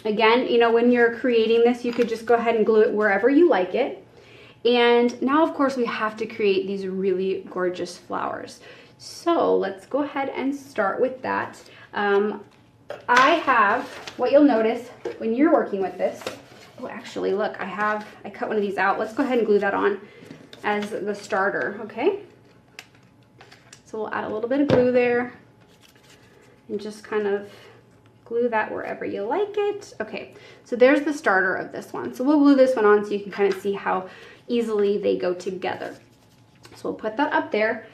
Again, you know, when you're creating this, you could just go ahead and glue it wherever you like it. And now, of course, we have to create these really gorgeous flowers. So let's go ahead and start with that. I have, what you'll notice when you're working with this, oh, actually, look, I cut one of these out. Let's go ahead and glue that on as the starter, okay? So we'll add a little bit of glue there and just kind of glue that wherever you like it. Okay, so there's the starter of this one. So we'll glue this one on so you can kind of see how easily they go together. So we'll put that up there.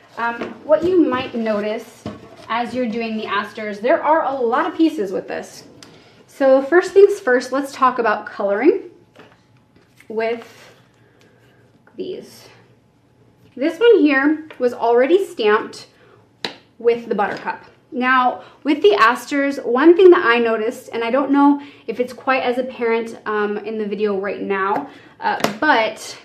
What you might notice as you're doing the asters, there are a lot of pieces with this. So first things first, let's talk about coloring with these. This one here was already stamped with the buttercup. Now, with the asters, one thing that I noticed, and I don't know if it's quite as apparent in the video right now, but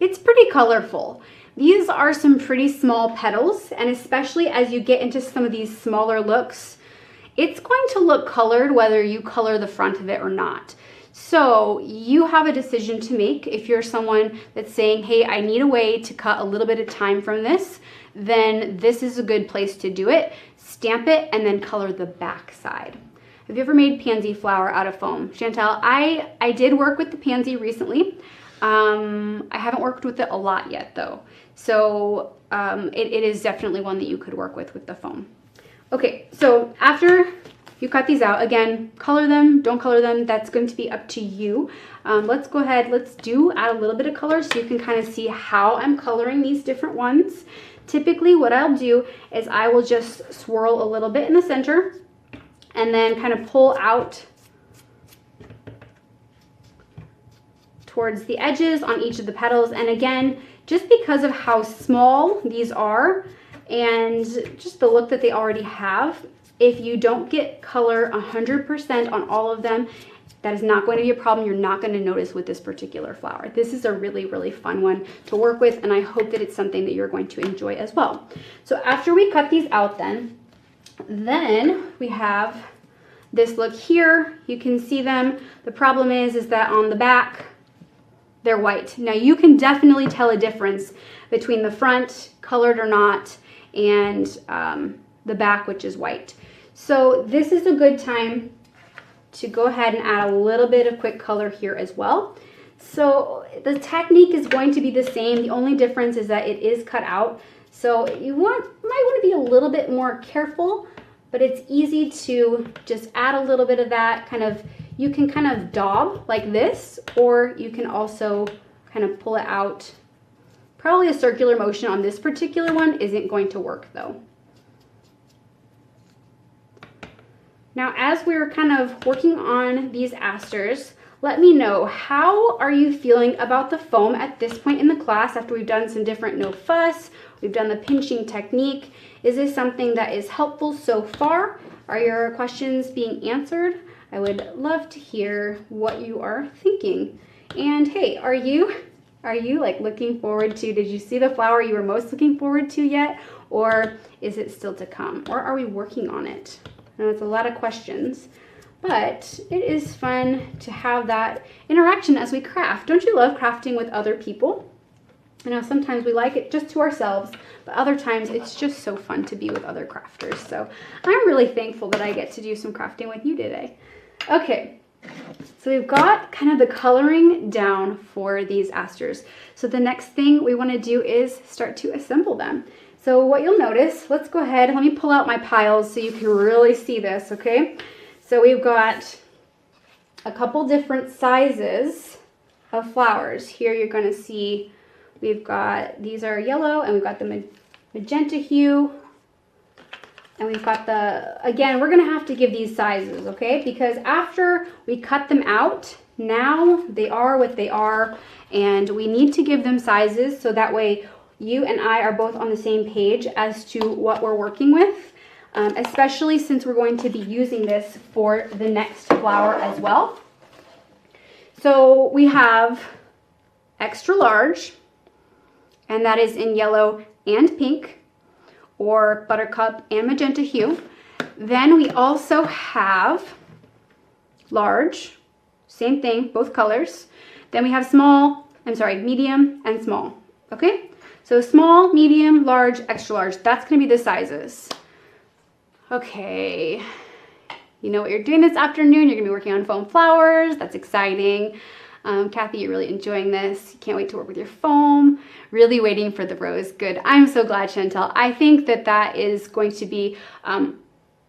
it's pretty colorful. These are some pretty small petals, and especially as you get into some of these smaller looks, it's going to look colored whether you color the front of it or not. So you have a decision to make. If you're someone that's saying, hey, I need a way to cut a little bit of time from this, then this is a good place to do it. Stamp it and then color the back side. Have you ever made pansy flower out of foam? Chantel, I did work with the pansy recently. I haven't worked with it a lot yet though. So it is definitely one that you could work with the foam. Okay, so after you cut these out, again, color them, don't color them, that's going to be up to you. Let's go ahead, add a little bit of color so you can kind of see how I'm coloring these different ones. Typically what I'll do is I will just swirl a little bit in the center and then kind of pull out towards the edges on each of the petals. And again, just because of how small these are and just the look that they already have, if you don't get color 100% on all of them, that is not going to be a problem. You're not going to notice with this particular flower. This is a really, really fun one to work with, and I hope that it's something that you're going to enjoy as well. So after we cut these out then we have this look here. You can see them. The problem is that on the back, they're white. Now you can definitely tell a difference between the front, colored or not, and the back, which is white. So this is a good time to go ahead and add a little bit of quick color here as well. So the technique is going to be the same. The only difference is that it is cut out. So you might want to be a little bit more careful, but it's easy to just add a little bit of that, kind of you can kind of daub like this, or you can also kind of pull it out. Probably a circular motion on this particular one isn't going to work though. Now, as we're kind of working on these asters, let me know, how are you feeling about the foam at this point in the class after we've done some different no fuss, we've done the pinching technique? Is this something that is helpful so far? Are your questions being answered? I would love to hear what you are thinking. And hey, are you like looking forward to, did you see the flower you were most looking forward to yet? Or is it still to come? Or are we working on it? I know it's a lot of questions, but it is fun to have that interaction as we craft. Don't you love crafting with other people? I know sometimes we like it just to ourselves, but other times it's just so fun to be with other crafters. So I'm really thankful that I get to do some crafting with you today. Okay, so we've got kind of the coloring down for these asters. So the next thing we want to do is start to assemble them. So what you'll notice, let's go ahead, let me pull out my piles so you can really see this, okay? So we've got a couple different sizes of flowers. Here you're going to see we've got, these are yellow, and we've got the magenta hue, and we've got the, again, we're going to have to give these sizes, okay? Because after we cut them out, now they are what they are, and we need to give them sizes so that way you and I are both on the same page as to what we're working with, especially since we're going to be using this for the next flower as well. So we have extra large, and that is in yellow and pink, or buttercup and magenta hue. Then we also have large, same thing, both colors. Then we have small, medium and small, okay? So small, medium, large, extra large, that's gonna be the sizes. Okay, you know what you're doing this afternoon, you're gonna be working on foam flowers, that's exciting. Kathy, you're really enjoying this. You can't wait to work with your foam. Really waiting for the rose. Good. I'm so glad, Chantel. I think that that is going to be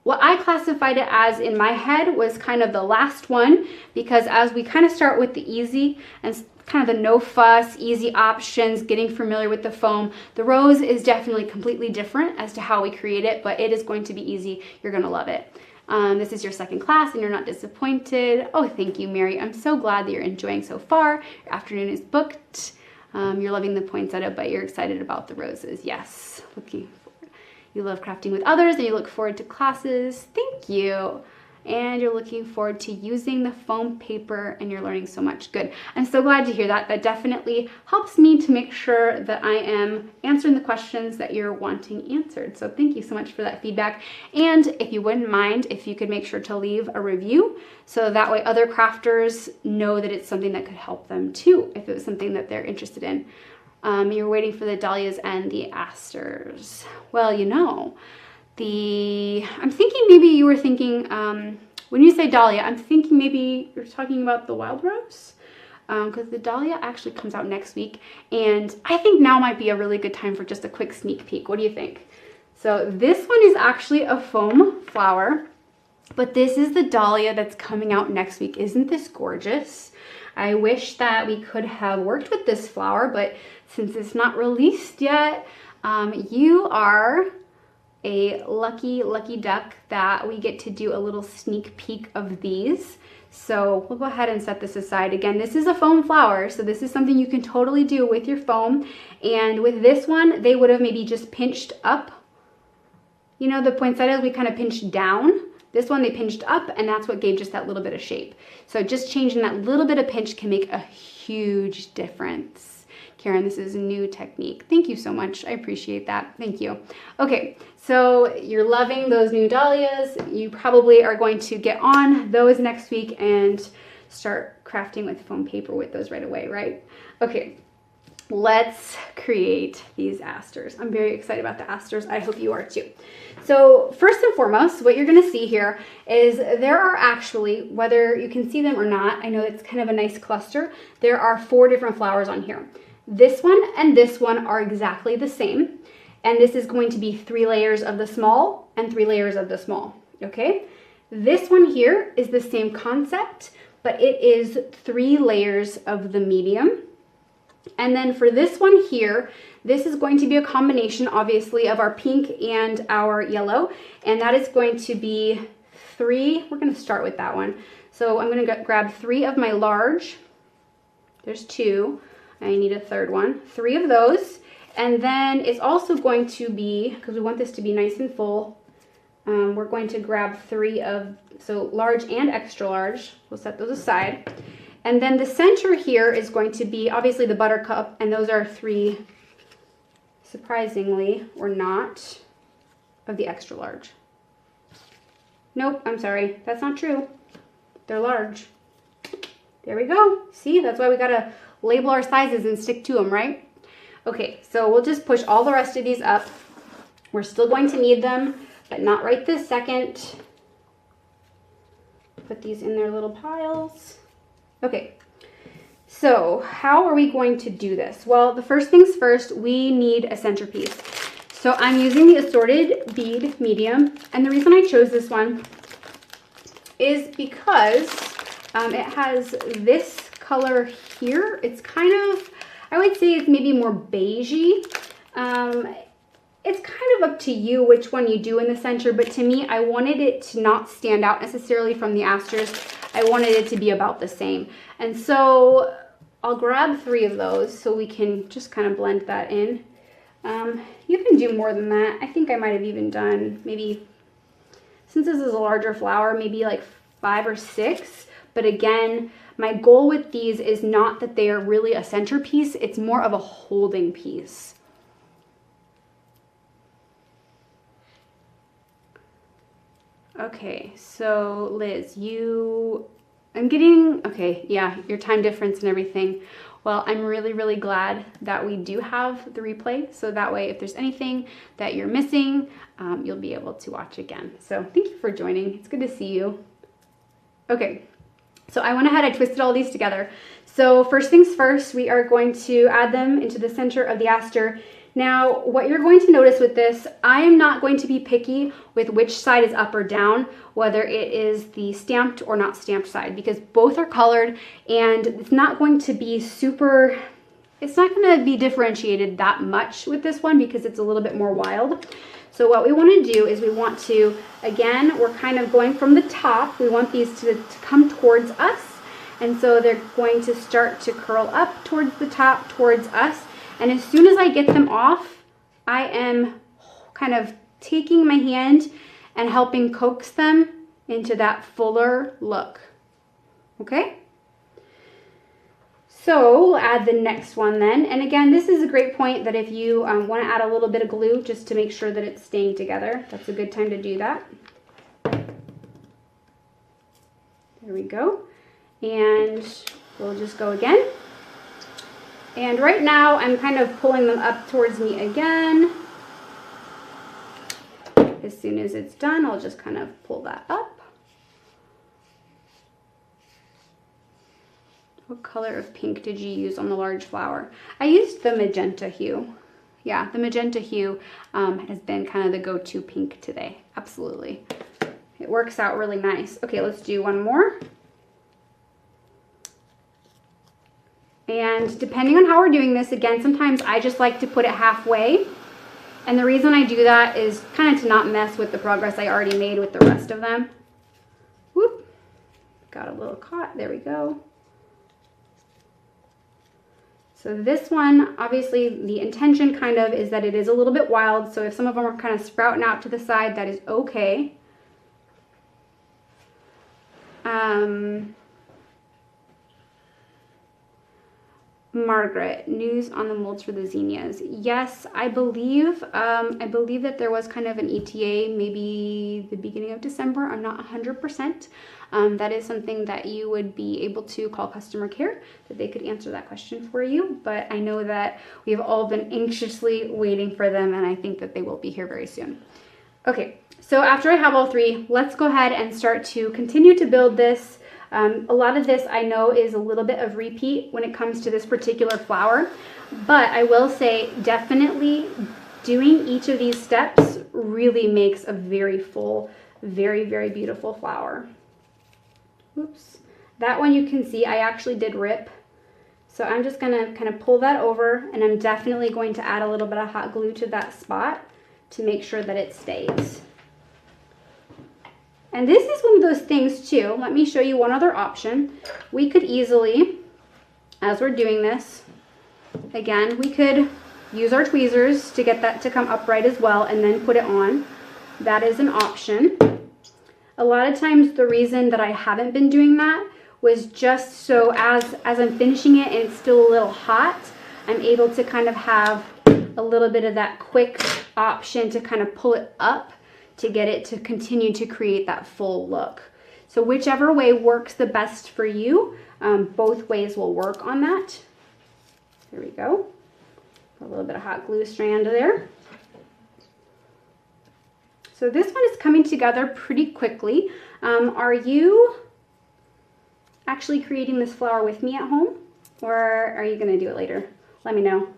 what I classified it as in my head was kind of the last one, because as we kind of start with the easy and kind of the no fuss, easy options, getting familiar with the foam, the rose is definitely completely different as to how we create it, but it is going to be easy. You're going to love it. This is your second class and you're not disappointed. Oh, thank you, Mary. I'm so glad that you're enjoying so far. Your afternoon is booked. You're loving the poinsettia, but you're excited about the roses. Yes, looking forward. You love crafting with others and you look forward to classes. Thank you. And you're looking forward to using the foam paper and you're learning so much. Good. I'm so glad to hear that. That definitely helps me to make sure that I am answering the questions that you're wanting answered. So thank you so much for that feedback. And if you wouldn't mind, if you could make sure to leave a review so that way other crafters know that it's something that could help them too, if it was something that they're interested in. You're waiting for the dahlias and the asters. Well, you know, I'm thinking maybe you were thinking, when you say dahlia, I'm thinking maybe you're talking about the wild rose, because the dahlia actually comes out next week, and I think now might be a really good time for just a quick sneak peek. What do you think? So this one is actually a foam flower, but this is the dahlia that's coming out next week. Isn't this gorgeous? I wish that we could have worked with this flower, but since it's not released yet, you are a lucky duck that we get to do a little sneak peek of these. So we'll go ahead and set this aside. Again, this is a foam flower, so this is something you can totally do with your foam. And with this one, they would have maybe just pinched up. You know, the poinsettias we kind of pinched down. This one they pinched up, and that's what gave just that little bit of shape. So just changing that little bit of pinch can make a huge difference. Karen, this is a new technique. Thank you so much. I appreciate that. Thank you. Okay, so you're loving those new dahlias. You probably are going to get on those next week and start crafting with foam paper with those right away, right? Okay, let's create these asters. I'm very excited about the asters. I hope you are too. So first and foremost, what you're gonna see here is there are actually, whether you can see them or not, I know it's kind of a nice cluster, there are 4 different flowers on here. This one and this one are exactly the same. And this is going to be 3 layers of the small and 3 layers of the small, okay? This one here is the same concept, but it is 3 layers of the medium. And then for this one here, this is going to be a combination, obviously, of our pink and our yellow. And that is going to be 3, we're going to start with that one. So I'm going to grab 3 of my large. There's 2. I need a third one. 3 of those. And then it's also going to be, because we want this to be nice and full, we're going to grab 3 of, so large and extra large. We'll set those aside. And then the center here is going to be obviously the buttercup, and those are 3, surprisingly, or not, of the extra large. Nope, I'm sorry, that's not true. They're large. There we go. See, that's why we gotta label our sizes and stick to them, right? Okay, so we'll just push all the rest of these up. We're still going to need them, but not right this second. Put these in their little piles. Okay, so how are we going to do this? Well, the first things first, we need a centerpiece. So I'm using the Assorted Bead Medium, and the reason I chose this one is because it has this color here. It's kind of, I would say it's maybe more beigey. It's kind of up to you which one you do in the center, but to me, I wanted it to not stand out necessarily from the asters. I wanted it to be about the same. And so I'll grab 3 of those so we can just kind of blend that in. You can do more than that. I think I might have even done maybe, since this is a larger flower, maybe like 5 or 6. But again, my goal with these is not that they are really a centerpiece. It's more of a holding piece. Okay, so Liz, okay, yeah, your time difference and everything. Well, I'm really, really glad that we do have the replay. So that way, if there's anything that you're missing, you'll be able to watch again. So thank you for joining. It's good to see you. Okay, so I went ahead, I twisted all these together. So first things first, we are going to add them into the center of the aster. Now, what you're going to notice with this, I am not going to be picky with which side is up or down, whether it is the stamped or not stamped side, because both are colored and it's not going to be it's not going to be differentiated that much with this one because it's a little bit more wild. So what we want to do is we want to, again, we're kind of going from the top. We want these to come towards us. And so they're going to start to curl up towards the top, towards us. And as soon as I get them off, I am kind of taking my hand and helping coax them into that fuller look. Okay? So we'll add the next one then. And again, this is a great point that if you want to add a little bit of glue just to make sure that it's staying together, that's a good time to do that. There we go. And we'll just go again. And right now I'm kind of pulling them up towards me again. As soon as it's done, I'll just kind of pull that up. What color of pink did you use on the large flower? I used the magenta hue. Yeah, the magenta hue has been kind of the go-to pink today. Absolutely. It works out really nice. Okay, let's do one more. And depending on how we're doing this, again, sometimes I just like to put it halfway. And the reason I do that is kind of to not mess with the progress I already made with the rest of them. Whoop, got a little caught, there we go. So this one, obviously the intention kind of is that it is a little bit wild. So if some of them are kind of sprouting out to the side, that is okay. Margaret, news on the molds for the zinnias. Yes, I believe that there was kind of an ETA, maybe the beginning of December. I'm not 100%. That is something that you would be able to call customer care, that they could answer that question for you. But I know that we have all been anxiously waiting for them, and I think that they will be here very soon. Okay, so after I have all 3, let's go ahead and start to continue to build this. A lot of this I know is a little bit of repeat when it comes to this particular flower, but I will say definitely doing each of these steps really makes a very full Very, very beautiful flower. Oops. That one you can see I actually did rip. So I'm just going to kind of pull that over, and I'm definitely going to add a little bit of hot glue to that spot to make sure that it stays. And this is one of those things too. Let me show you one other option. We could easily, as we're doing this, again, we could use our tweezers to get that to come upright as well and then put it on. That is an option. A lot of times the reason that I haven't been doing that was just so as I'm finishing it and it's still a little hot, I'm able to kind of have a little bit of that quick option to kind of pull it up to get it to continue to create that full look. So whichever way works the best for you, both ways will work on that. There we go. A little bit of hot glue strand there. So this one is coming together pretty quickly. Are you actually creating this flower with me at home, or are you going to do it later? Let me know.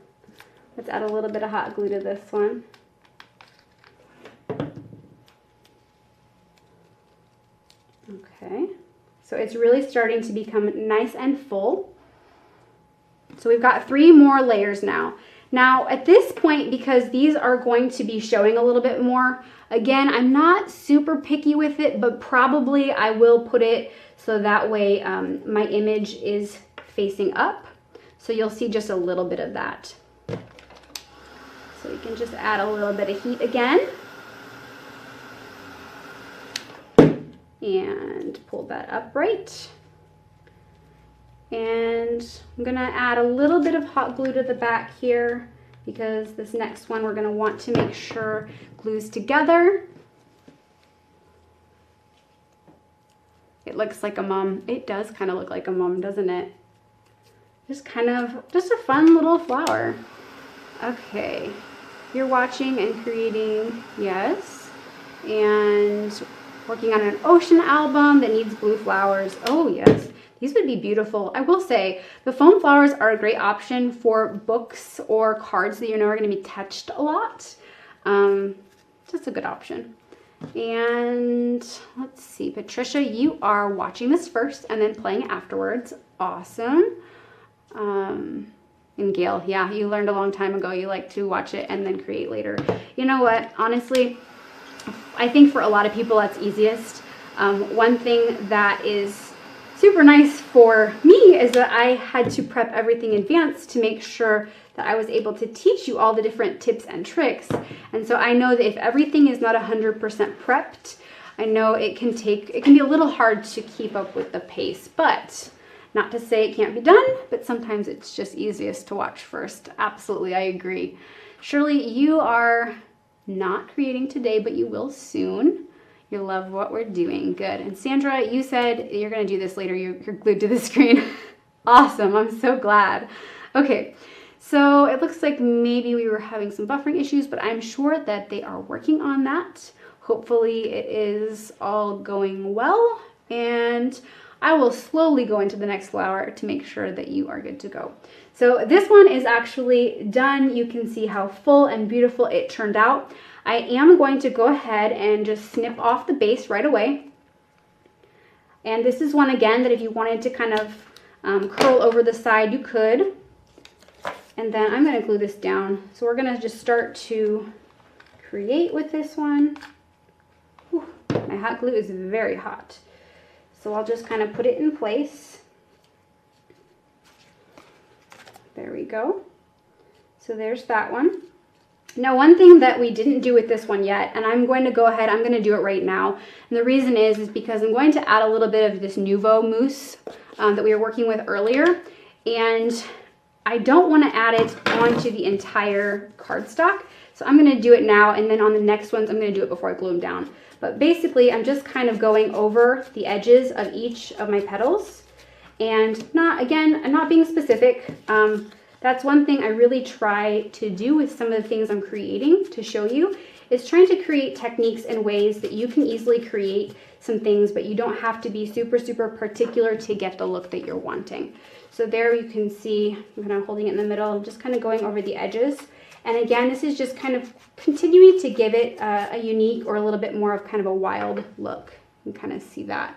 Let's add a little bit of hot glue to this one. Okay, so it's really starting to become nice and full. So we've got 3 more layers now. Now at this point, because these are going to be showing a little bit more, again, I'm not super picky with it, but probably I will put it so that way my image is facing up. So you'll see just a little bit of that. So you can just add a little bit of heat again. And pull that upright. And I'm gonna add a little bit of hot glue to the back here because this next one we're gonna want to make sure glues together. It looks like a mum. It does kind of look like a mum, doesn't it? Just a fun little flower. Okay, you're watching and creating, yes. And working on an ocean album that needs blue flowers. Oh yes, these would be beautiful. I will say the foam flowers are a great option for books or cards that you know are going to be touched a lot. Just a good option. And let's see, Patricia, you are watching this first and then playing afterwards. Awesome. And Gail, yeah, you learned a long time ago you like to watch it and then create later. You know what, honestly, I think for a lot of people that's easiest. One thing that is super nice for me is that I had to prep everything in advance to make sure that I was able to teach you all the different tips and tricks. And so I know that if everything is not 100% prepped, I know it can be a little hard to keep up with the pace, but not to say it can't be done, but sometimes it's just easiest to watch first. Absolutely, I agree. Shirley, you are not creating today, but you will soon. You love what we're doing. Good. And Sandra, you said you're going to do this later. You're glued to the screen. Awesome. I'm so glad. Okay. So it looks like maybe we were having some buffering issues, but I'm sure that they are working on that. Hopefully it is all going well, and I will slowly go into the next flower to make sure that you are good to go. So this one is actually done. You can see how full and beautiful it turned out. I am going to go ahead and just snip off the base right away. And this is one again that if you wanted to kind of curl over the side, you could. And then I'm going to glue this down. So we're going to just start to create with this one. Whew, my hot glue is very hot. So I'll just kind of put it in place. There we go. So there's that one. Now, one thing that we didn't do with this one yet, and I'm going to go ahead, I'm going to do it right now. And the reason is because I'm going to add a little bit of this Nuvo mousse that we were working with earlier. And I don't want to add it onto the entire cardstock. So I'm going to do it now, and then on the next ones, I'm going to do it before I glue them down. But basically, I'm just kind of going over the edges of each of my petals. And I'm not being specific. That's one thing I really try to do with some of the things I'm creating to show you, is trying to create techniques and ways that you can easily create some things, but you don't have to be super, super particular to get the look that you're wanting. So there you can see, I'm kind of holding it in the middle, just kind of going over the edges. And again, this is just kind of continuing to give it a unique or a little bit more of kind of a wild look. You can kind of see that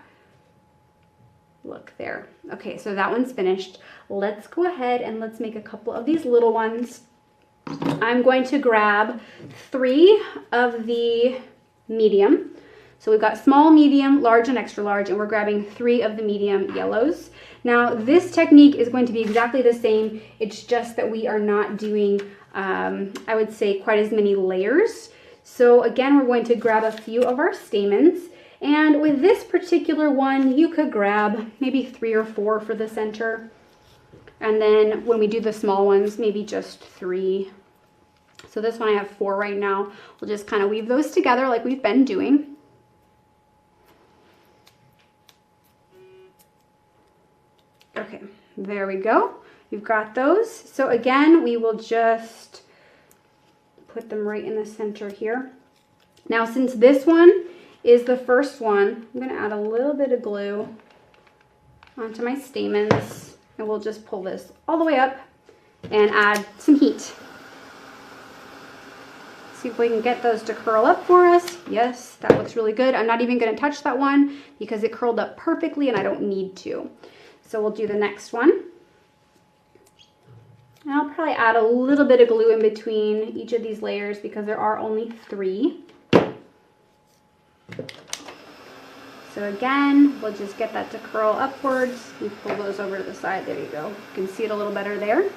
look there. Okay, so that one's finished. Let's go ahead and let's make a couple of these little ones. I'm going to grab 3 of the medium. So we've got small, medium, large, and extra large, and we're grabbing 3 of the medium yellows. Now this technique is going to be exactly the same. It's just that we are not doing, I would say, quite as many layers. So again, we're going to grab a few of our stamens. And with this particular one, you could grab maybe 3 or 4 for the center. And then when we do the small ones, maybe just 3. So this one I have 4 right now. We'll just kind of weave those together like we've been doing. Okay, there we go. We've got those. So again, we will just put them right in the center here. Now, since this one is the first one, I'm going to add a little bit of glue onto my stamens, and we'll just pull this all the way up and add some heat. See if we can get those to curl up for us. Yes, that looks really good. I'm not even going to touch that one because it curled up perfectly and I don't need to. So we'll do the next one. And I'll probably add a little bit of glue in between each of these layers because there are only 3. So again, we'll just get that to curl upwards and pull those over to the side. There you go. You can see it a little better there.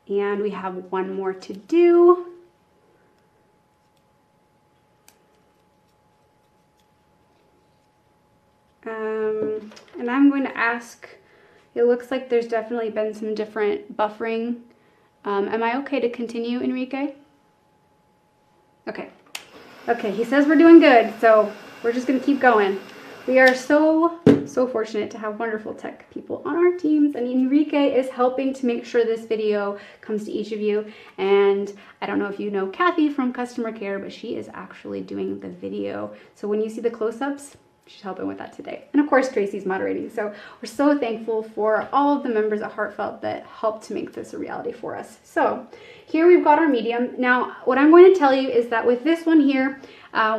And we have one more to do. And I'm going to ask, it looks like there's definitely been some different buffering. Am I okay to continue, Enrique? Okay. Okay, he says we're doing good, so we're just going to keep going. We are so fortunate to have wonderful tech people on our teams, and Enrique is helping to make sure this video comes to each of you. And I don't know if you know Kathy from customer care, but she is actually doing the video. So when you see the close-ups, she's helping with that today. And of course, Tracy's moderating. So we're so thankful for all of the members at Heartfelt that helped to make this a reality for us. So here we've got our medium. Now, what I'm going to tell you is that with this one here,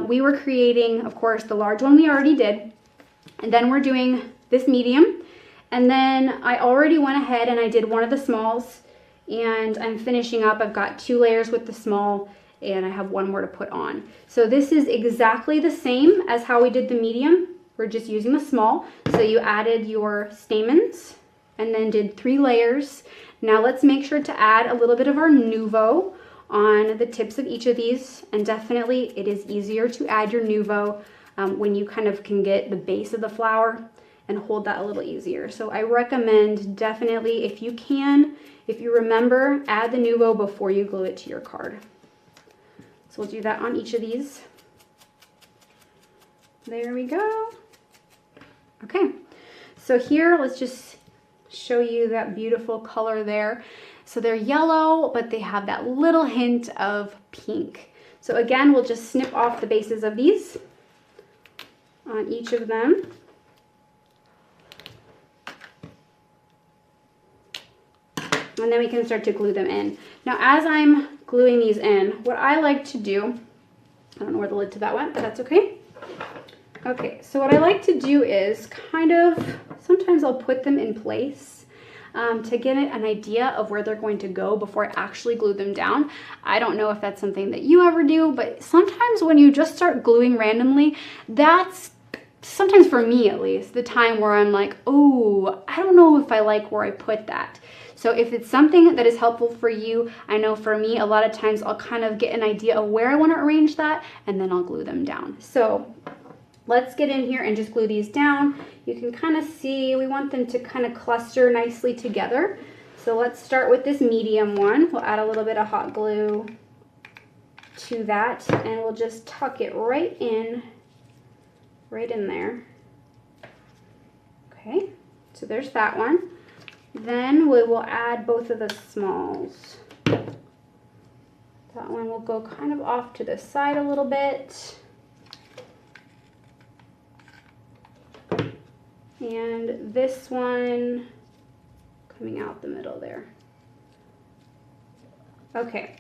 we were creating, of course, the large one we already did. And then we're doing this medium. And then I already went ahead and I did one of the smalls. And I'm finishing up. I've got 2 layers with the small, and I have 1 more to put on. So this is exactly the same as how we did the medium. We're just using the small. So you added your stamens and then did 3 layers. Now let's make sure to add a little bit of our Nuvo on the tips of each of these. And definitely it is easier to add your Nuvo when you kind of can get the base of the flower and hold that a little easier. So I recommend definitely, if you can, if you remember, add the Nuvo before you glue it to your card. So we'll do that on each of these. There we go. Okay, so here let's just show you that beautiful color there. So they're yellow, but they have that little hint of pink. So again, we'll just snip off the bases of these on each of them. And then we can start to glue them in. Now, as I'm gluing these in, what I like to do, I don't know where the lid to that went, but that's okay. Okay, so what I like to do is kind of, sometimes I'll put them in place to get an idea of where they're going to go before I actually glue them down. I don't know if that's something that you ever do, but sometimes when you just start gluing randomly, that's sometimes, for me at least, the time where I'm like, oh, I don't know if I like where I put that. So if it's something that is helpful for you, I know for me, a lot of times I'll kind of get an idea of where I want to arrange that, and then I'll glue them down. So let's get in here and just glue these down. You can kind of see, we want them to kind of cluster nicely together. So let's start with this medium one. We'll add a little bit of hot glue to that, and we'll just tuck it right in there. Okay, so there's that one. Then we will add both of the smalls. That one will go kind of off to the side a little bit. And this one coming out the middle there. Okay,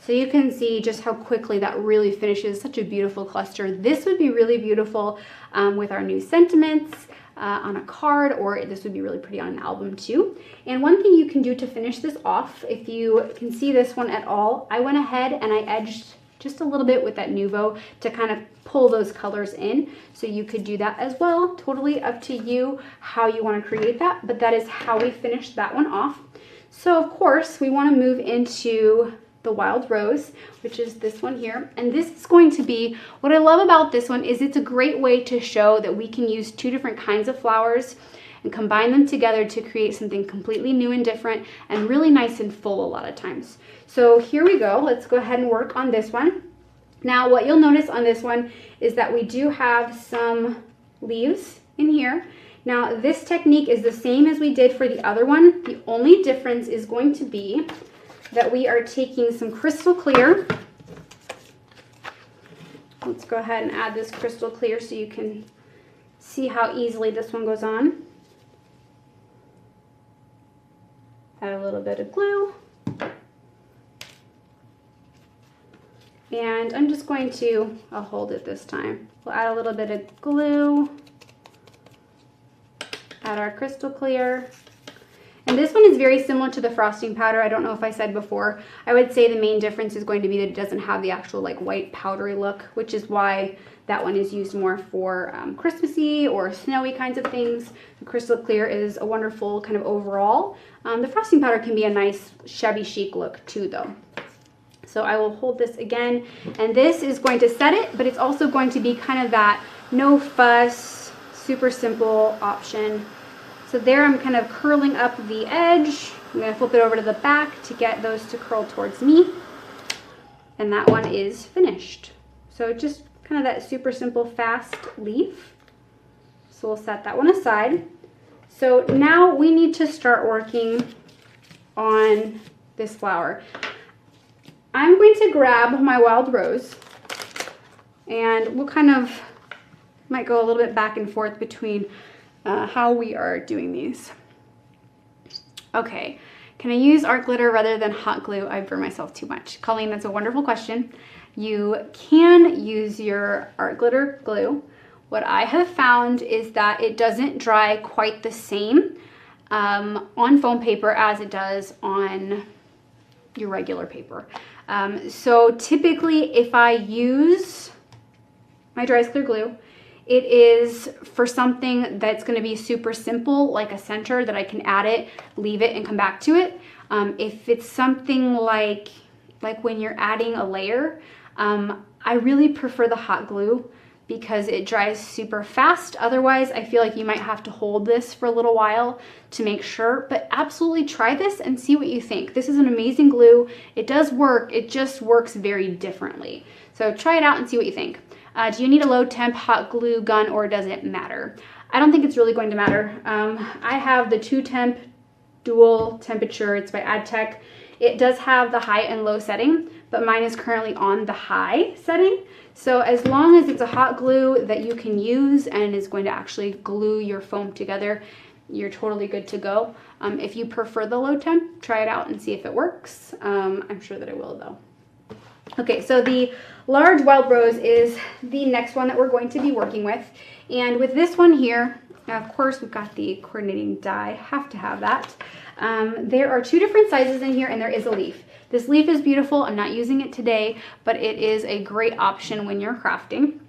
so you can see just how quickly that really finishes such a beautiful cluster. This would be really beautiful with our new sentiments on a card, or this would be really pretty on an album too. And one thing you can do to finish this off, if you can see this one at all, I went ahead and I edged just a little bit with that Nuvo to kind of pull those colors in. So you could do that as well. Totally up to you how you want to create that, but that is how we finished that one off. So of course we want to move into the Wild Rose, which is this one here. And this is going to be, what I love about this one is it's a great way to show that we can use two different kinds of flowers and combine them together to create something completely new and different and really nice and full a lot of times. So here we go. Let's go ahead and work on this one. Now what you'll notice on this one is that we do have some leaves in here. Now this technique is the same as we did for the other one. The only difference is going to be that we are taking some crystal clear. Let's go ahead and add this crystal clear so you can see how easily this one goes on. Add a little bit of glue. And I'm just going to, I'll hold it this time. We'll add a little bit of glue. Add our crystal clear. And this one is very similar to the frosting powder. I don't know if I said before. I would say the main difference is going to be that it doesn't have the actual like white powdery look, which is why that one is used more for Christmassy or snowy kinds of things. The crystal clear is a wonderful kind of overall. The frosting powder can be a nice shabby chic look too though. So I will hold this again, and this is going to set it, but it's also going to be kind of that no fuss, super simple option. So there I'm kind of curling up the edge. I'm going to flip it over to the back to get those to curl towards me. And that one is finished. So just kind of that super simple, fast leaf. So we'll set that one aside. So now we need to start working on this flower. I'm going to grab my Wild Rose, and we'll kind of, might go a little bit back and forth between how we are doing these. Okay, can I use art glitter rather than hot glue? I burn myself too much. Colleen, that's a wonderful question. You can use your art glitter glue. What I have found is that it doesn't dry quite the same on foam paper as it does on your regular paper. So typically if I use my Dries Clear glue, it is for something that's going to be super simple, like a center that I can add it, leave it, and come back to it. If it's something like when you're adding a layer, I really prefer the hot glue because it dries super fast. Otherwise, I feel like you might have to hold this for a little while to make sure, but absolutely try this and see what you think. This is an amazing glue. It does work, it just works very differently. So try it out and see what you think. Do you need a low temp hot glue gun or does it matter? I don't think it's really going to matter. I have the 2-temp dual temperature. It's by AdTech. It does have the high and low setting, but mine is currently on the high setting. So as long as it's a hot glue that you can use and is going to actually glue your foam together, you're totally good to go. If you prefer the low temp, try it out and see if it works. I'm sure that it will though. Okay, so the large Wild Rose is the next one that we're going to be working with. And with this one here, of course, we've got the coordinating die, have to have that. There are 2 different sizes in here and there is a leaf. This leaf is beautiful. I'm not using it today, but it is a great option when you're crafting.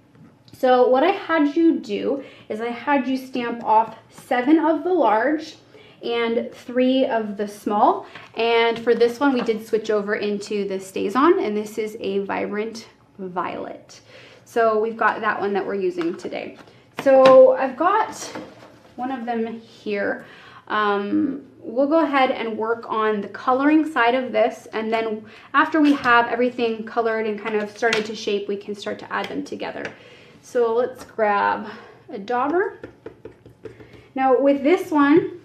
So what I had you do is I had you stamp off 7 of the large and 3 of the small. And for this one, we did switch over into the StazOn, and this is a vibrant violet. So we've got that one that we're using today. So I've got one of them here. We'll go ahead and work on the coloring side of this, and then after we have everything colored and kind of started to shape, we can start to add them together. So let's grab a dauber. Now with this one,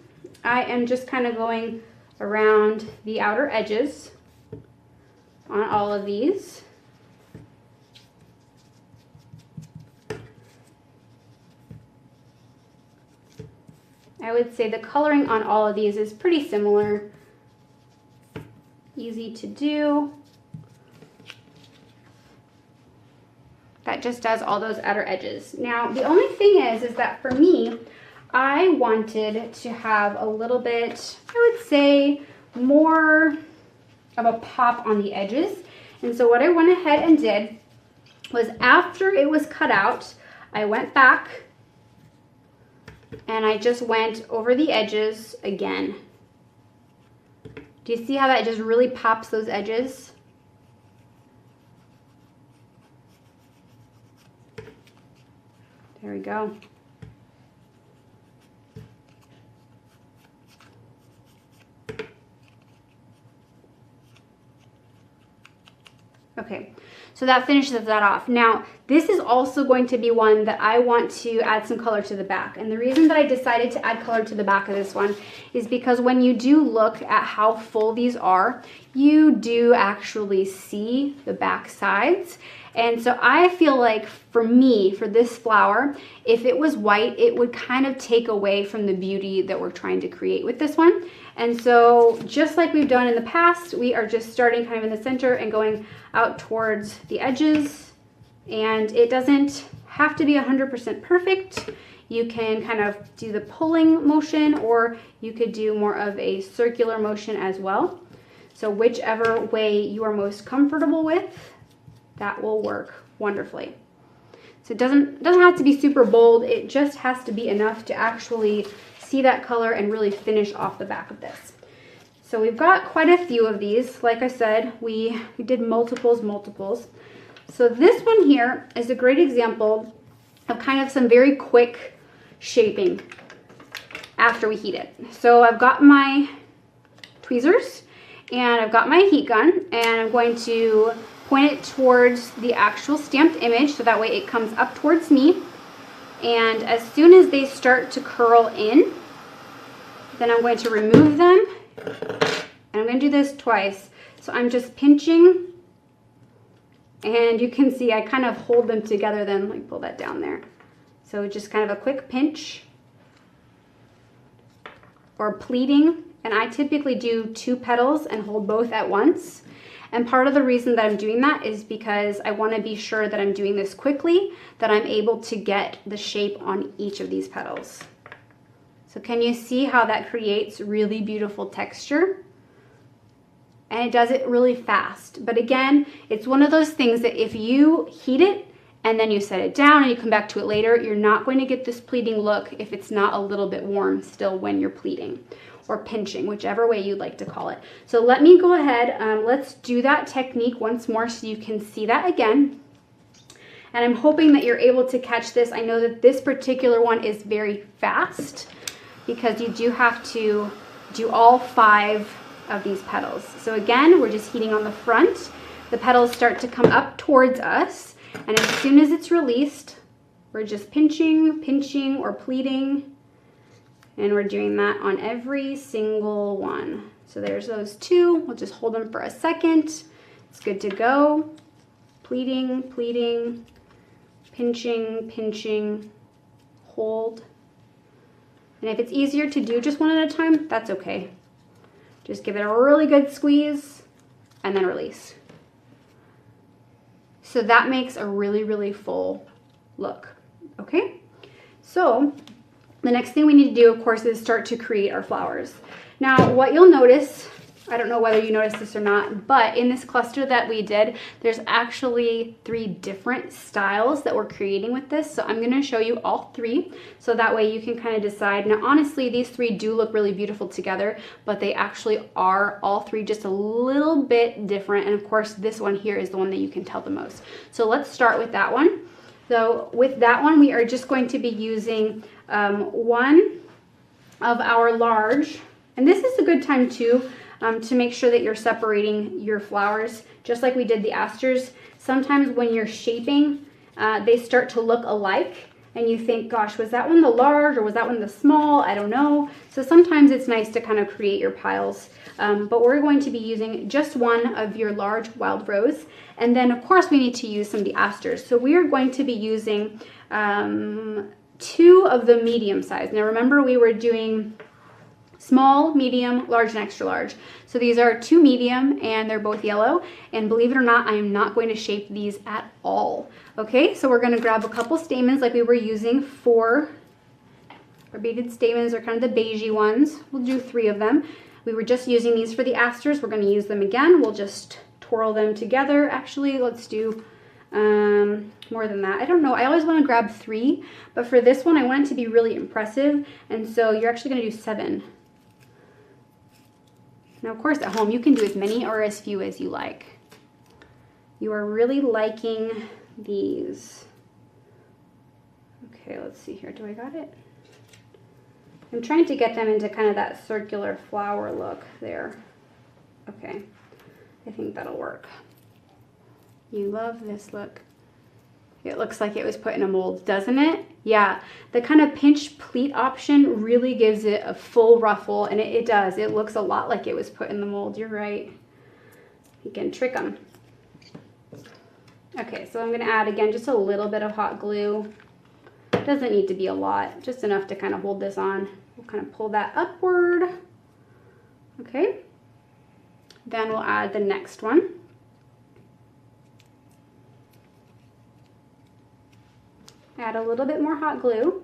I am just kind of going around the outer edges on all of these. I would say the coloring on all of these is pretty similar. Easy to do. That just does all those outer edges. Now, the only thing is that for me, I wanted to have a little bit, I would say, more of a pop on the edges. And so what I went ahead and did was after it was cut out, I went back and I just went over the edges again. Do you see how that just really pops those edges? There we go. Okay, so that finishes that off. Now, this is also going to be one that I want to add some color to the back. And the reason that I decided to add color to the back of this one is because when you do look at how full these are, you do actually see the back sides. And so I feel like for me, for this flower, if it was white, it would kind of take away from the beauty that we're trying to create with this one. And so just like we've done in the past, we are just starting kind of in the center and going out towards the edges. And it doesn't have to be 100% perfect. You can kind of do the pulling motion, or you could do more of a circular motion as well. So whichever way you are most comfortable with, that will work wonderfully. So it doesn't have to be super bold. It just has to be enough to actually see that color and really finish off the back of this. So we've got quite a few of these. Like I said, we did multiples. So this one here is a great example of kind of some very quick shaping after we heat it. So I've got my tweezers and I've got my heat gun, and I'm going to point it towards the actual stamped image so that way it comes up towards me. And as soon as they start to curl in, then I'm going to remove them. And I'm going to do this twice. So I'm just pinching, and you can see I kind of hold them together then, like pull that down there. So just kind of a quick pinch or pleating. And I typically do 2 petals and hold both at once. And part of the reason that I'm doing that is because I want to be sure that I'm doing this quickly, that I'm able to get the shape on each of these petals. So can you see how that creates really beautiful texture? And it does it really fast. But again, it's one of those things that if you heat it and then you set it down and you come back to it later, you're not going to get this pleating look if it's not a little bit warm still when you're pleating or pinching, whichever way you'd like to call it. So let me go ahead, let's do that technique once more so you can see that again. And I'm hoping that you're able to catch this. I know that this particular one is very fast because you do have to do all 5 of these petals. So again, we're just heating on the front. The petals start to come up towards us, and as soon as it's released, we're just pinching or pleating. And we're doing that on every single one. So there's those 2. We'll just hold them for a second. It's good to go. Pleating, pinching, hold. And if it's easier to do just one at a time, that's okay. Just give it a really good squeeze and then release. So that makes a really full look, okay? So the next thing we need to do, of course, is start to create our flowers. Now, what you'll notice, I don't know whether you noticed this or not, but in this cluster that we did, there's actually 3 different styles that we're creating with this. So I'm going to show you all 3, so that way you can kind of decide. Now, honestly, these 3 do look really beautiful together, but they actually are all 3 just a little bit different. And of course, this one here is the one that you can tell the most. So let's start with that one. So with that one, we are just going to be using one of our large, and this is a good time too to make sure that you're separating your flowers, just like we did the asters. Sometimes when you're shaping, they start to look alike, and you think, gosh, was that one the large or was that one the small? I don't know. So sometimes it's nice to kind of create your piles, but we're going to be using just one of your large wild rose. And then of course we need to use some of the asters. So we are going to be using 2 of the medium size. Now remember, we were doing small, medium, large, and extra large. So these are 2 medium and they're both yellow. And believe it or not, I am not going to shape these at all. Okay, so we're going to grab a couple stamens like we were using for our beaded stamens, are kind of the beigey ones. We'll do 3 of them. We were just using these for the asters. We're going to use them again. We'll just twirl them together. Actually, let's do more than that. I don't know. I always want to grab 3, but for this one, I want it to be really impressive. And so you're actually going to do 7. Now, of course, at home, you can do as many or as few as you like. You are really liking these. Okay, let's see here. Do I got it? I'm trying to get them into kind of that circular flower look there. Okay, I think that'll work. You love this look. It looks like it was put in a mold, doesn't it? Yeah, the kind of pinch pleat option really gives it a full ruffle, and it does. It looks a lot like it was put in the mold. You're right. You can trick them. Okay, so I'm going to add, again, just a little bit of hot glue. It doesn't need to be a lot, just enough to kind of hold this on. We'll kind of pull that upward. Okay. Then we'll add the next one. Add a little bit more hot glue.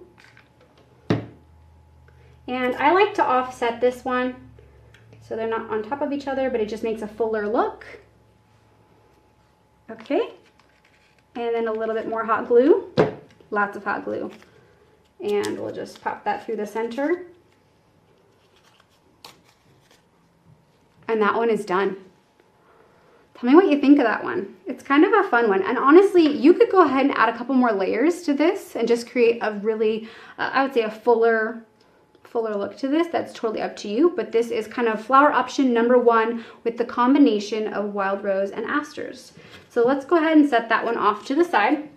And I like to offset this one so they're not on top of each other, but it just makes a fuller look. Okay. And then a little bit more hot glue. Lots of hot glue. And we'll just pop that through the center. And that one is done. Tell me what you think of that one. It's kind of a fun one. And honestly, you could go ahead and add a couple more layers to this and just create a really, I would say a fuller look to this. That's totally up to you. But this is kind of flower option number 1 with the combination of wild rose and asters. So let's go ahead and set that one off to the side.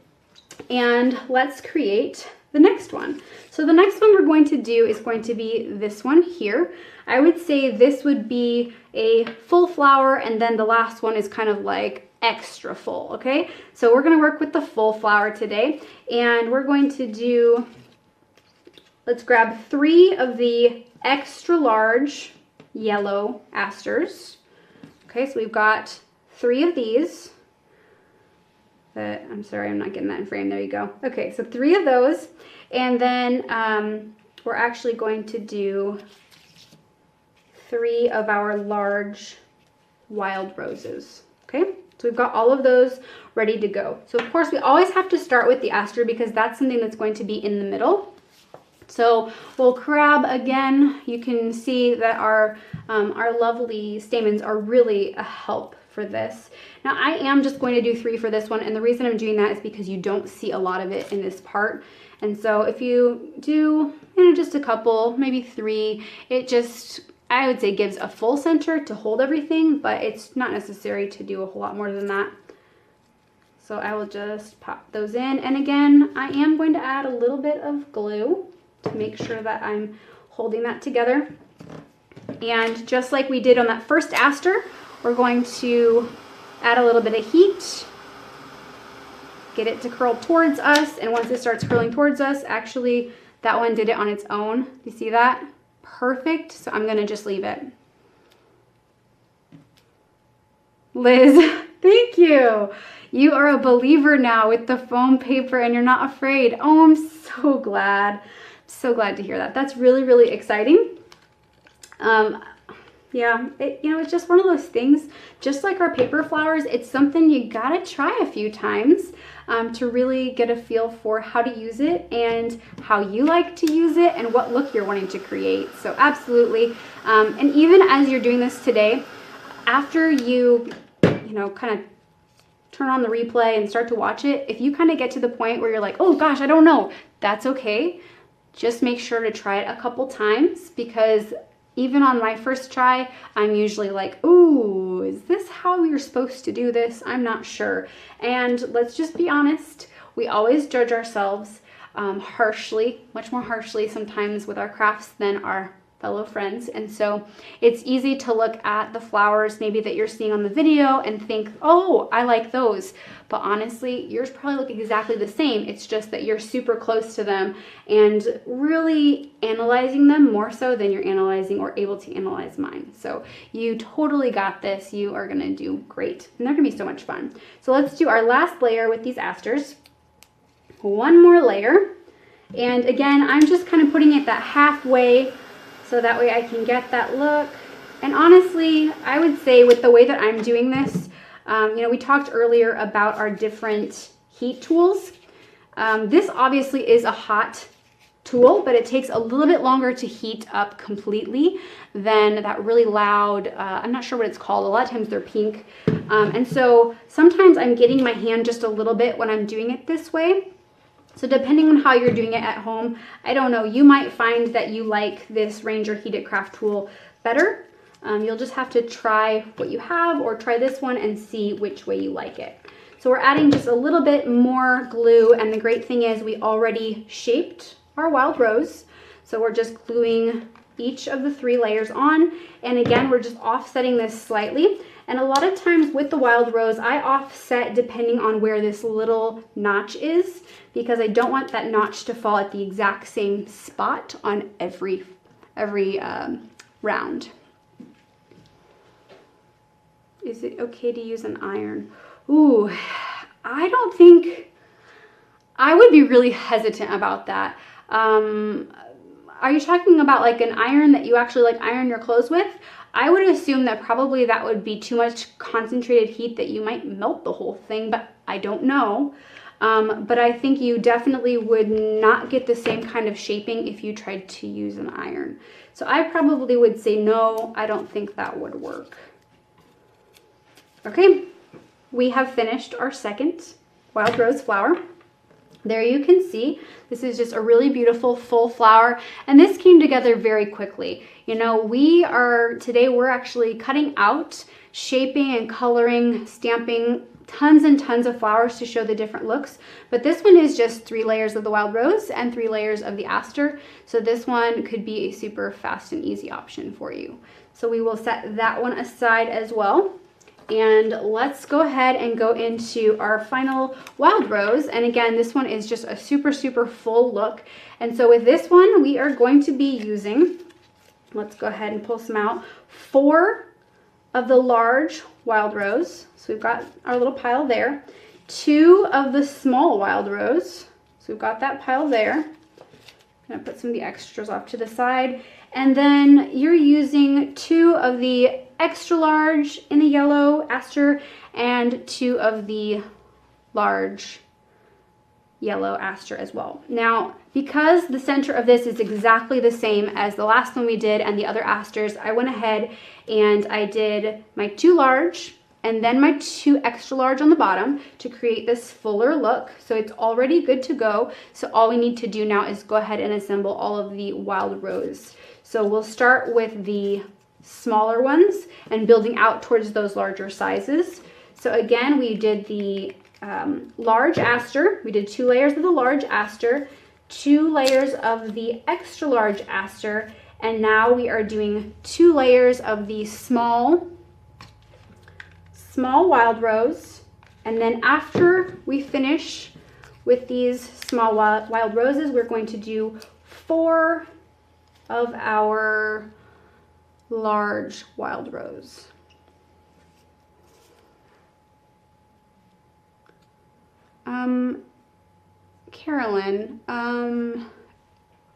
And let's create the next one. So the next one we're going to do is going to be this one here. I would say this would be a full flower, and then the last one is kind of like extra full, okay? So we're gonna work with the full flower today, and we're going to do, let's grab 3 of the extra large yellow asters. Okay, so we've got 3 of these. I'm sorry, I'm not getting that in frame. There you go. Okay, so 3 of those. And then we're actually going to do 3 of our large wild roses. Okay, so we've got all of those ready to go. So of course, we always have to start with the aster because that's something that's going to be in the middle. So we'll grab again. You can see that our lovely stamens are really a help for this. Now I am just going to do 3 for this one, and the reason I'm doing that is because you don't see a lot of it in this part. And so if you do, just a couple, maybe 3, it just, I would say, gives a full center to hold everything, but it's not necessary to do a whole lot more than that. So I will just pop those in, and again, I am going to add a little bit of glue to make sure that I'm holding that together. And just like we did on that first aster, we're going to add a little bit of heat, get it to curl towards us, and once it starts curling towards us, actually that one did it on its own. You see that? Perfect. So I'm gonna just leave it. Liz, thank you. You are a believer now with the foam paper and you're not afraid. Oh, I'm so glad. So glad to hear that. That's really, really exciting. Yeah, it's just one of those things, just like our paper flowers, it's something you gotta try a few times to really get a feel for how to use it and how you like to use it and what look you're wanting to create. So absolutely. And even as you're doing this today, after you kind of turn on the replay and start to watch it, if you kind of get to the point where you're like, oh gosh, I don't know, that's okay. Just make sure to try it a couple times, because even on my first try, I'm usually like, ooh, is this how you're supposed to do this? I'm not sure. And let's just be honest, we always judge ourselves harshly, much more harshly sometimes with our crafts than our fellow friends. And so it's easy to look at the flowers maybe that you're seeing on the video and think, oh, I like those. But honestly, yours probably look exactly the same. It's just that you're super close to them and really analyzing them more so than you're analyzing or able to analyze mine. So you totally got this. You are gonna do great. And they're gonna be so much fun. So let's do our last layer with these asters. One more layer. And again, I'm just kind of putting it that halfway so that way I can get that look. And honestly, I would say with the way that I'm doing this, you know, we talked earlier about our different heat tools. This obviously is a hot tool, but it takes a little bit longer to heat up completely than that really loud, I'm not sure what it's called. A lot of times they're pink. And so sometimes I'm getting my hand just a little bit when I'm doing it this way. So depending on how you're doing it at home, I don't know, you might find that you like this Ranger Heated Craft tool better. You'll just have to try what you have or try this one and see which way you like it. So we're adding just a little bit more glue, and the great thing is we already shaped our wild rose. So we're just gluing each of the 3 layers on, and again, we're just offsetting this slightly. And a lot of times with the wild rose, I offset depending on where this little notch is, because I don't want that notch to fall at the exact same spot on every round. Is it okay to use an iron? Ooh, I don't think, I would be really hesitant about that. Are you talking about like an iron that you actually like iron your clothes with? I would assume that probably that would be too much concentrated heat that you might melt the whole thing, but I don't know. But I think you definitely would not get the same kind of shaping if you tried to use an iron. So I probably would say no, I don't think that would work. Okay, we have finished our second wild rose flower. There you can see, this is just a really beautiful full flower, and this came together very quickly. You know, today we're actually cutting out, shaping and coloring, stamping tons and tons of flowers to show the different looks. But this one is just 3 layers of the wild rose and 3 layers of the aster. So this one could be a super fast and easy option for you. So we will set that one aside as well. And let's go ahead and go into our final wild rose. And again, this one is just a super, super full look. And so with this one, we are going to be using, let's go ahead and pull some out, 4 of the large wild rose. So we've got our little pile there. 2 of the small wild rose. So we've got that pile there. I'm gonna put some of the extras off to the side. And then you're using 2 of the extra large in the yellow aster and 2 of the large yellow aster as well. Now, because the center of this is exactly the same as the last one we did and the other asters, I went ahead and I did my 2 large and then my 2 extra large on the bottom to create this fuller look. So it's already good to go. So all we need to do now is go ahead and assemble all of the wild rose. So we'll start with the smaller ones and building out towards those larger sizes. So again, we did the large aster. We did 2 layers of the large aster, 2 layers of the extra large aster, and now we are doing 2 layers of the small wild rose. And then after we finish with these small wild roses, we're going to do 4 of our large wild rose. Carolyn,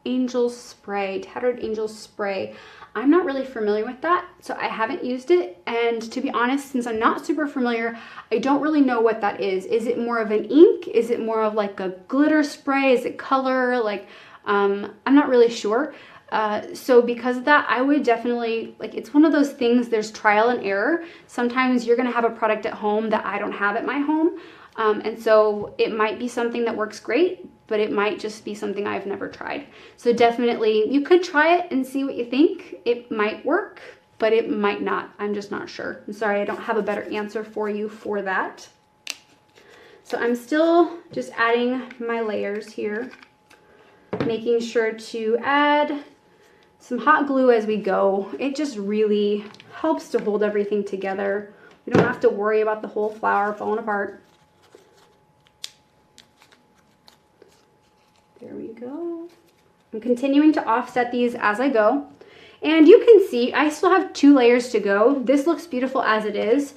Angel Spray, Tattered Angel Spray. I'm not really familiar with that, so I haven't used it. And to be honest, since I'm not super familiar, I don't really know what that is. Is it more of an ink? Is it more of like a glitter spray? Is it color? Like, I'm not really sure. So because of that, I would definitely, like, it's one of those things, there's trial and error. Sometimes you're going to have a product at home that I don't have at my home. And so it might be something that works great, but it might just be something I've never tried. So definitely you could try it and see what you think. It might work, but it might not. I'm just not sure. I'm sorry, I don't have a better answer for you for that. So I'm still just adding my layers here, making sure to add some hot glue as we go. It just really helps to hold everything together. We don't have to worry about the whole flower falling apart. There we go. I'm continuing to offset these as I go. And you can see I still have 2 layers to go. This looks beautiful as it is.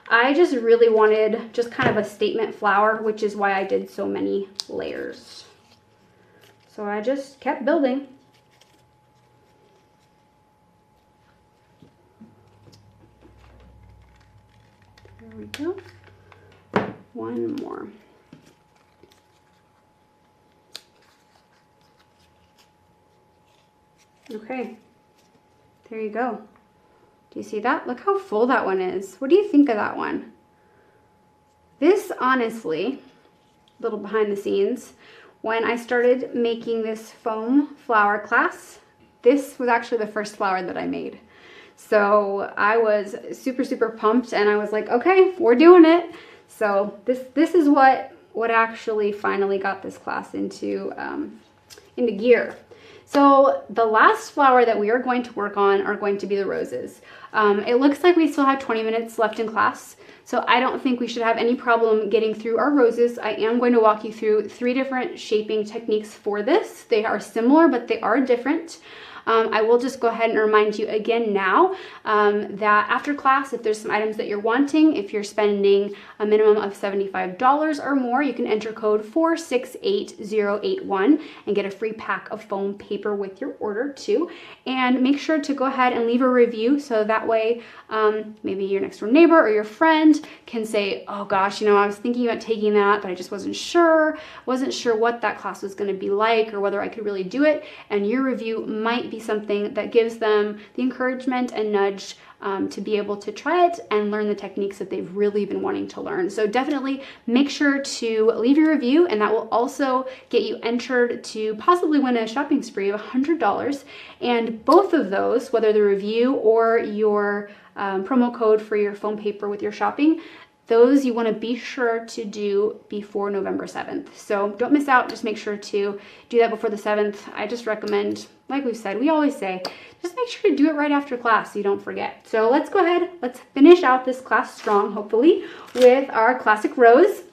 I just really wanted just kind of a statement flower, which is why I did so many layers. So I just kept building. There we go. One more. Okay, there you go. Do you see that? Look how full that one is. What do you think of that one? This, honestly, a little behind the scenes, when I started making this foam flower class, this was actually the first flower that I made. So I was super, super pumped, and I was like, okay, we're doing it. So this is what actually finally got this class into gear. So the last flower that we are going to work on are going to be the roses. It looks like we still have 20 minutes left in class, so I don't think we should have any problem getting through our roses. I am going to walk you through 3 different shaping techniques for this. They are similar, but they are different. I will just go ahead and remind you again now that after class, if there's some items that you're wanting, if you're spending a minimum of $75 or more, you can enter code 468081 and get a free pack of foam paper with your order too. And make sure to go ahead and leave a review so that way maybe your next door neighbor or your friend can say, oh gosh, you know, I was thinking about taking that, but I just wasn't sure what that class was going to be like or whether I could really do it. And your review might be something that gives them the encouragement and nudge to be able to try it and learn the techniques that they've really been wanting to learn. So definitely make sure to leave your review, and that will also get you entered to possibly win a shopping spree of $100. And both of those, whether the review or your promo code for your foam paper with your shopping, those you want to be sure to do before November 7th. So don't miss out. Just make sure to do that before the 7th. I just recommend, like we've said, we always say, just make sure to do it right after class so you don't forget. So let's go ahead. Let's finish out this class strong, hopefully, with our classic rose.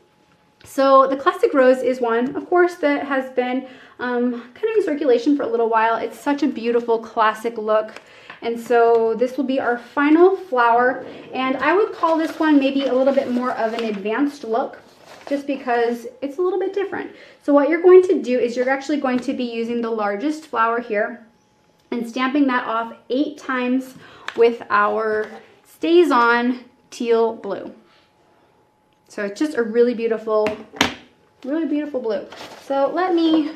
So the classic rose is one, of course, that has been kind of in circulation for a little while. It's such a beautiful classic look. And so this will be our final flower, and I would call this one maybe a little bit more of an advanced look just because it's a little bit different. So what you're going to do is you're actually going to be using the largest flower here and stamping that off 8 times with our StazOn teal blue. So it's just a really beautiful blue. So let me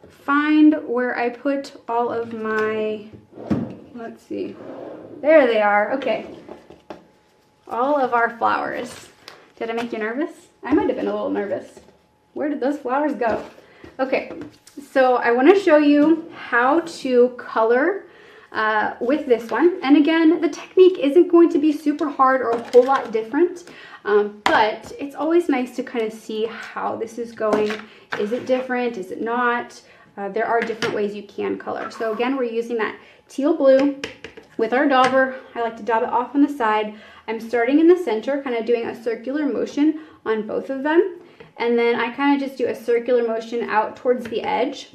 find where I put all of my, let's see, there they are. Okay, all of our flowers. Did I make you nervous? I might have been a little nervous. Where did those flowers go? Okay, so I want to show you how to color with this one. And again, the technique isn't going to be super hard or a whole lot different, but it's always nice to kind of see how this is going. Is it different? Is it not? There are different ways you can color. So again, we're using that teal blue with our dauber. I like to dab it off on the side. I'm starting in the center, kind of doing a circular motion on both of them. And then I kind of just do a circular motion out towards the edge.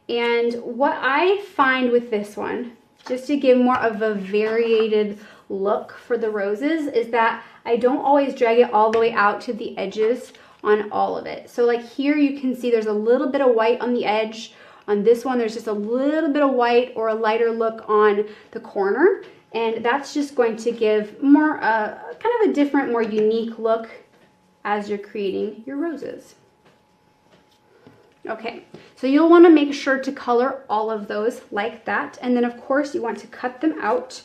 And what I find with this one, just to give more of a variated look for the roses, is that I don't always drag it all the way out to the edges on all of it. So like here you can see there's a little bit of white on the edge. On this one there's just a little bit of white or a lighter look on the corner, and that's just going to give more kind of a different, more unique look as you're creating your roses. Okay, so you'll want to make sure to color all of those like that, and then of course you want to cut them out.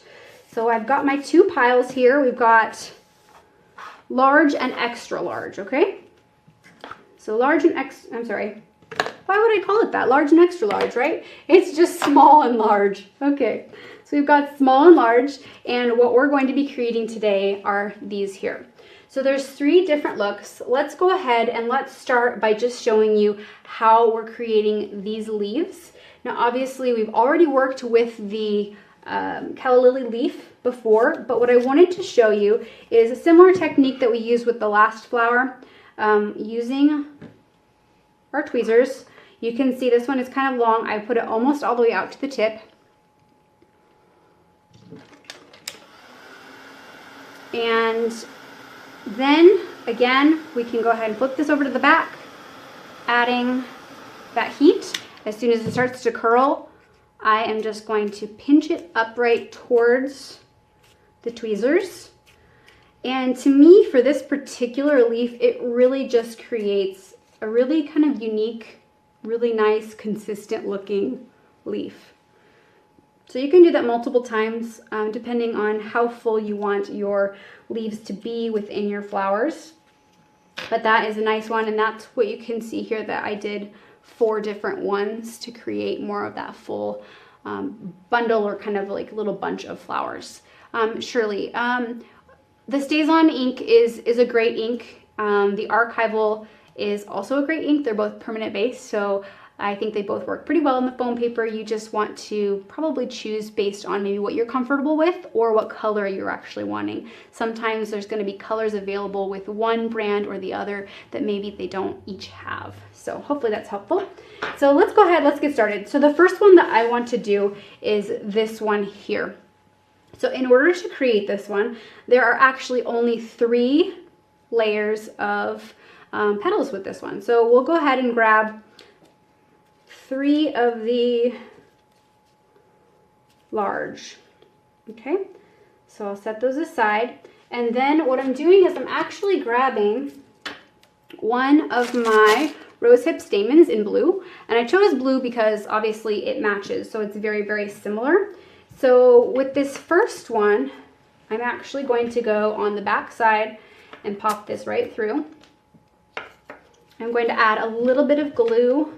So I've got my 2 piles here. We've got large and extra large, okay? So large and I'm sorry, why would I call it that? Large and extra large, right? It's just small and large. Okay, so we've got small and large, and what we're going to be creating today are these here. So there's 3 different looks. Let's go ahead and let's start by just showing you how we're creating these leaves. Now obviously we've already worked with the calla lily leaf before, but what I wanted to show you is a similar technique that we used with the last flower, using our tweezers. You can see this one is kind of long. I put it almost all the way out to the tip. And then again, we can go ahead and flip this over to the back, adding that heat. As soon as it starts to curl, I am just going to pinch it upright towards the tweezers. And to me, for this particular leaf, it really just creates a really kind of unique, really nice, consistent looking leaf. So you can do that multiple times, depending on how full you want your leaves to be within your flowers. But that is a nice one, and that's what you can see here, that I did 4 different ones to create more of that full bundle, or kind of like little bunch of flowers. Shirley, the StazOn ink is a great ink. The Archival is also a great ink. They're both permanent base, so I think they both work pretty well in the foam paper. You just want to probably choose based on maybe what you're comfortable with or what color you're actually wanting. Sometimes there's going to be colors available with one brand or the other that maybe they don't each have. So hopefully that's helpful. So let's go ahead, let's get started. So the first one that I want to do is this one here. So in order to create this one, there are actually only 3 layers of petals with this one. So we'll go ahead and grab 3 of the large. Okay, so I'll set those aside. And then what I'm doing is I'm actually grabbing one of my rose hip stamens in blue. And I chose blue because obviously it matches, so it's very, very similar. So with this first one, I'm actually going to go on the back side and pop this right through. I'm going to add a little bit of glue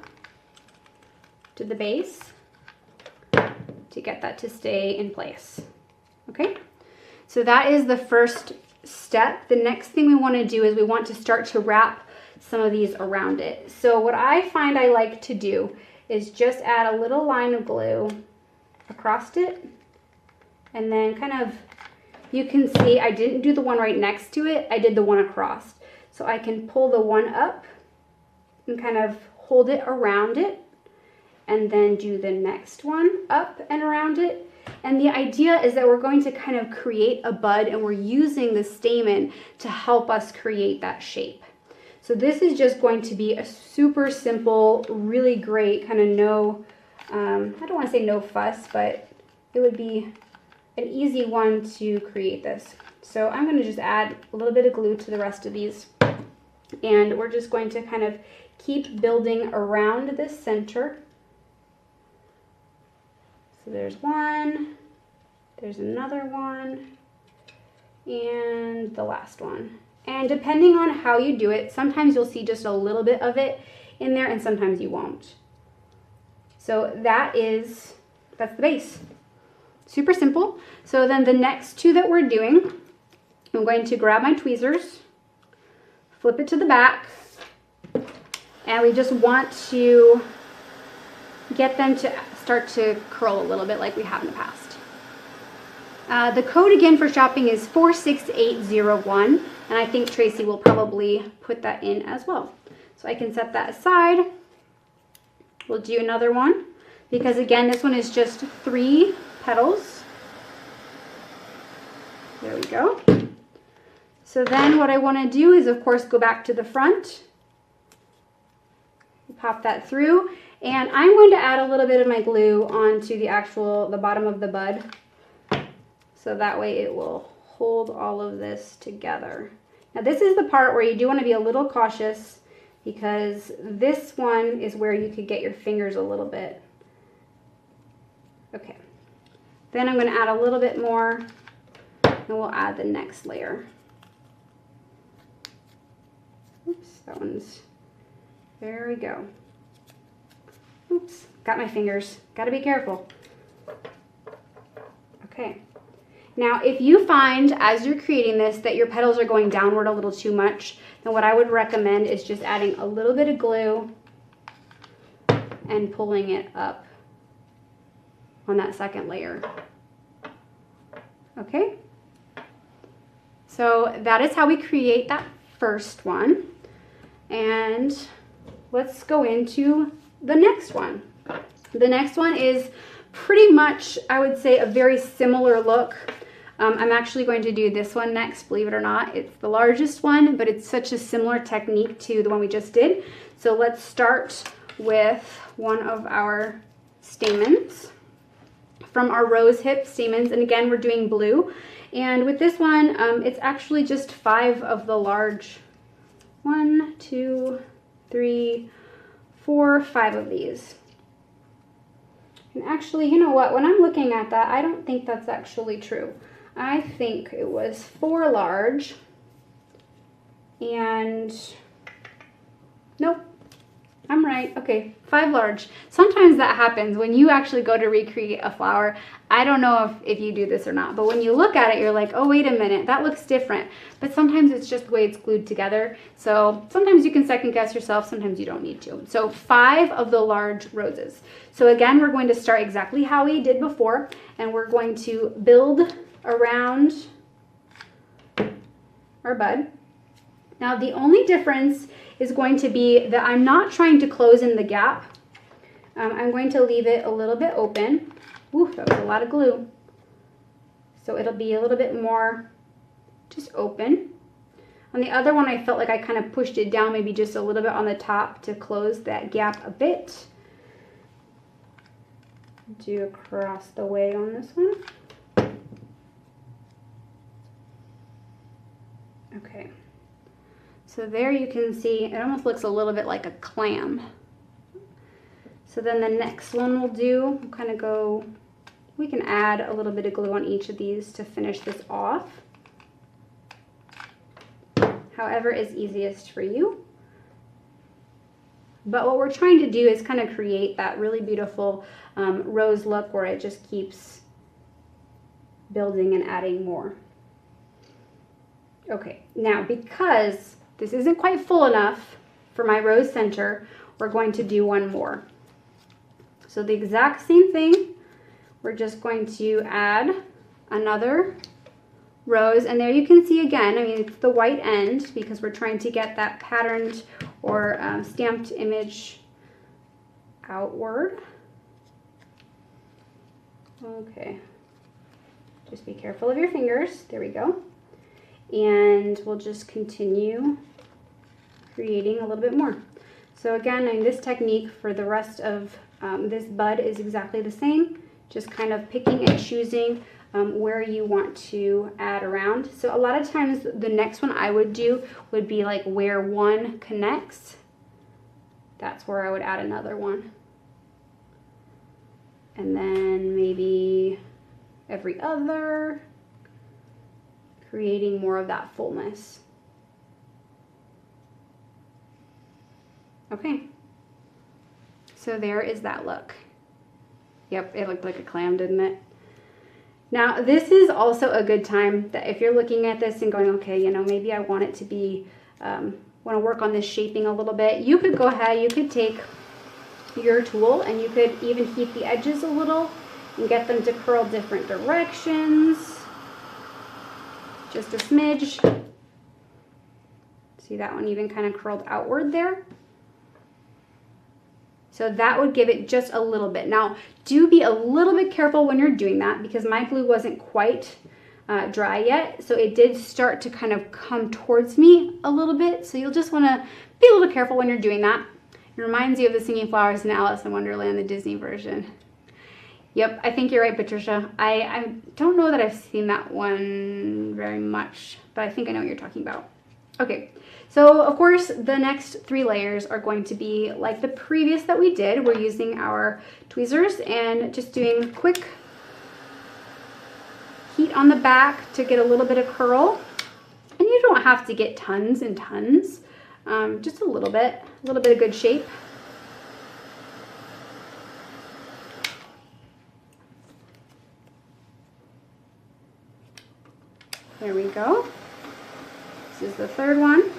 to the base to get that to stay in place. Okay, so that is the first step. The next thing we want to do is we want to start to wrap some of these around it. So what I find I like to do is just add a little line of glue across it, and then kind of, you can see I didn't do the one right next to it, I did the one across. So I can pull the one up and kind of hold it around it, and then do the next one up and around it. And the idea is that we're going to kind of create a bud, and we're using the stamen to help us create that shape. So this is just going to be a super simple, really great kind of no, I don't want to say no fuss, but it would be an easy one to create this. So I'm going to just add a little bit of glue to the rest of these, and we're just going to kind of keep building around this center. So there's one, there's another one, and the last one. And depending on how you do it, sometimes you'll see just a little bit of it in there, and sometimes you won't. So that's the base. Super simple. So then the next 2 that we're doing, I'm going to grab my tweezers, flip it to the back, and we just want to get them to start to curl a little bit like we have in the past. The code again for shopping is 46801, and I think Tracy will probably put that in as well. So I can set that aside. We'll do another one, because again, this one is just 3 petals. There we go. So then what I want to do is, of course, go back to the front, pop that through, and I'm going to add a little bit of my glue onto the bottom of the bud, so that way it will hold all of this together. Now this is the part where you do want to be a little cautious, because this one is where you could get your fingers a little bit. Okay, then I'm going to add a little bit more, and we'll add the next layer. Oops, that one's, there we go. Oops, got my fingers, got to be careful. Okay. Now, if you find as you're creating this that your petals are going downward a little too much, then what I would recommend is just adding a little bit of glue and pulling it up on that second layer. Okay, so that is how we create that first one. And let's go into the next one. The next one is pretty much, I would say, a very similar look. I'm actually going to do this one next, believe it or not. It's the largest one, but it's such a similar technique to the one we just did. So let's start with one of our stamens from our rose hip stamens. And again, we're doing blue. And with this one, it's actually just 5 of the large, 1, 2, 3, 4, 5 of these. And actually, you know what? When I'm looking at that, I don't think that's actually true. I think it was 4 large and nope, I'm right. Okay, 5 large. Sometimes that happens when you actually go to recreate a flower. I don't know if you do this or not, but when you look at it, you're like, oh, wait a minute, that looks different. But sometimes it's just the way it's glued together. So sometimes you can second guess yourself, sometimes you don't need to. So 5 of the large roses. So again, we're going to start exactly how we did before, and we're going to build around our bud. Now the only difference is going to be that I'm not trying to close in the gap. I'm going to leave it a little bit open. Ooh, that was a lot of glue. So it'll be a little bit more just open. On the other one, I felt like I kind of pushed it down maybe just a little bit on the top to close that gap a bit. Do across the way on this one. Okay. So there you can see, it almost looks a little bit like a clam. So then the next one we'll do, we'll kind of go, we can add a little bit of glue on each of these to finish this off. However is easiest for you. But what we're trying to do is kind of create that really beautiful rose look where it just keeps building and adding more. Okay, now because this isn't quite full enough for my rose center, we're going to do one more. So the exact same thing, we're just going to add another rose, and there you can see again, I mean, it's the white end because we're trying to get that patterned or stamped image outward. Okay, just be careful of your fingers. There we go. And we'll just continue creating a little bit more. So again, I mean, this technique for the rest of this bud is exactly the same, just kind of picking and choosing where you want to add around. So a lot of times the next one I would do would be like where one connects. That's where I would add another one. And then maybe every other, creating more of that fullness. Okay, so there is that look. Yep, it looked like a clam, didn't it? Now, this is also a good time that if you're looking at this and going, okay, you know, maybe I want it to be, want to work on this shaping a little bit, you could go ahead, you could take your tool and you could even heat the edges a little and get them to curl different directions. Just a smidge. See that one even kind of curled outward there? So that would give it just a little bit. Now, do be a little bit careful when you're doing that because my glue wasn't quite dry yet. So it did start to kind of come towards me a little bit. So you'll just want to be a little careful when you're doing that. It reminds you of the Singing Flowers in Alice in Wonderland, the Disney version. Yep, I think you're right, Patricia. I don't know that I've seen that one very much, but I think I know what you're talking about. Okay, so of course the next 3 layers are going to be like the previous that we did. We're using our tweezers and just doing quick heat on the back to get a little bit of curl. And you don't have to get tons and tons, just a little bit of good shape. There we go. This is the 3rd one.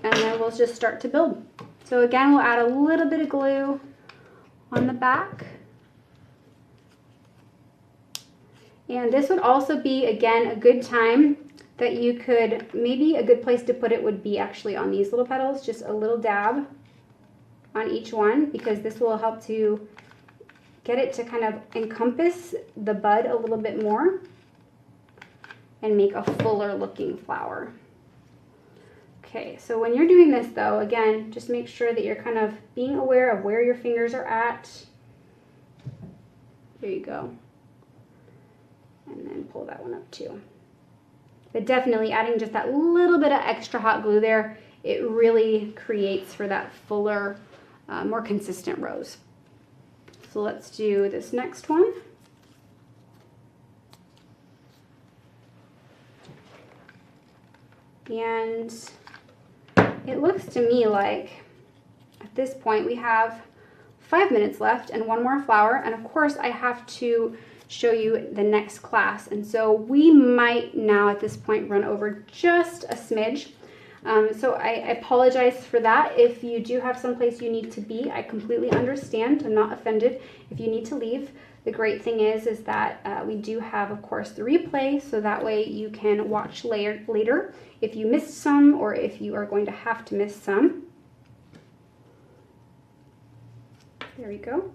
And then we'll just start to build. So again, we'll add a little bit of glue on the back. And this would also be, again, a good time that you could, maybe a good place to put it would be actually on these little petals, just a little dab on each one, because this will help to get it to kind of encompass the bud a little bit more and make a fuller looking flower. Okay, so when you're doing this though, again, just make sure that you're kind of being aware of where your fingers are at. There you go. And then pull that one up too. But definitely adding just that little bit of extra hot glue there, it really creates for that fuller, more consistent rose. So let's do this next one. And it looks to me like at this point we have 5 minutes left and one more flower. And of course I have to show you the next class. And so we might now at this point run over just a smidge. So I apologize for that. If you do have someplace you need to be, I completely understand. I'm not offended if you need to leave. The great thing is that we do have, of course, the replay, so that way you can watch later if you missed some or if you are going to have to miss some. There we go.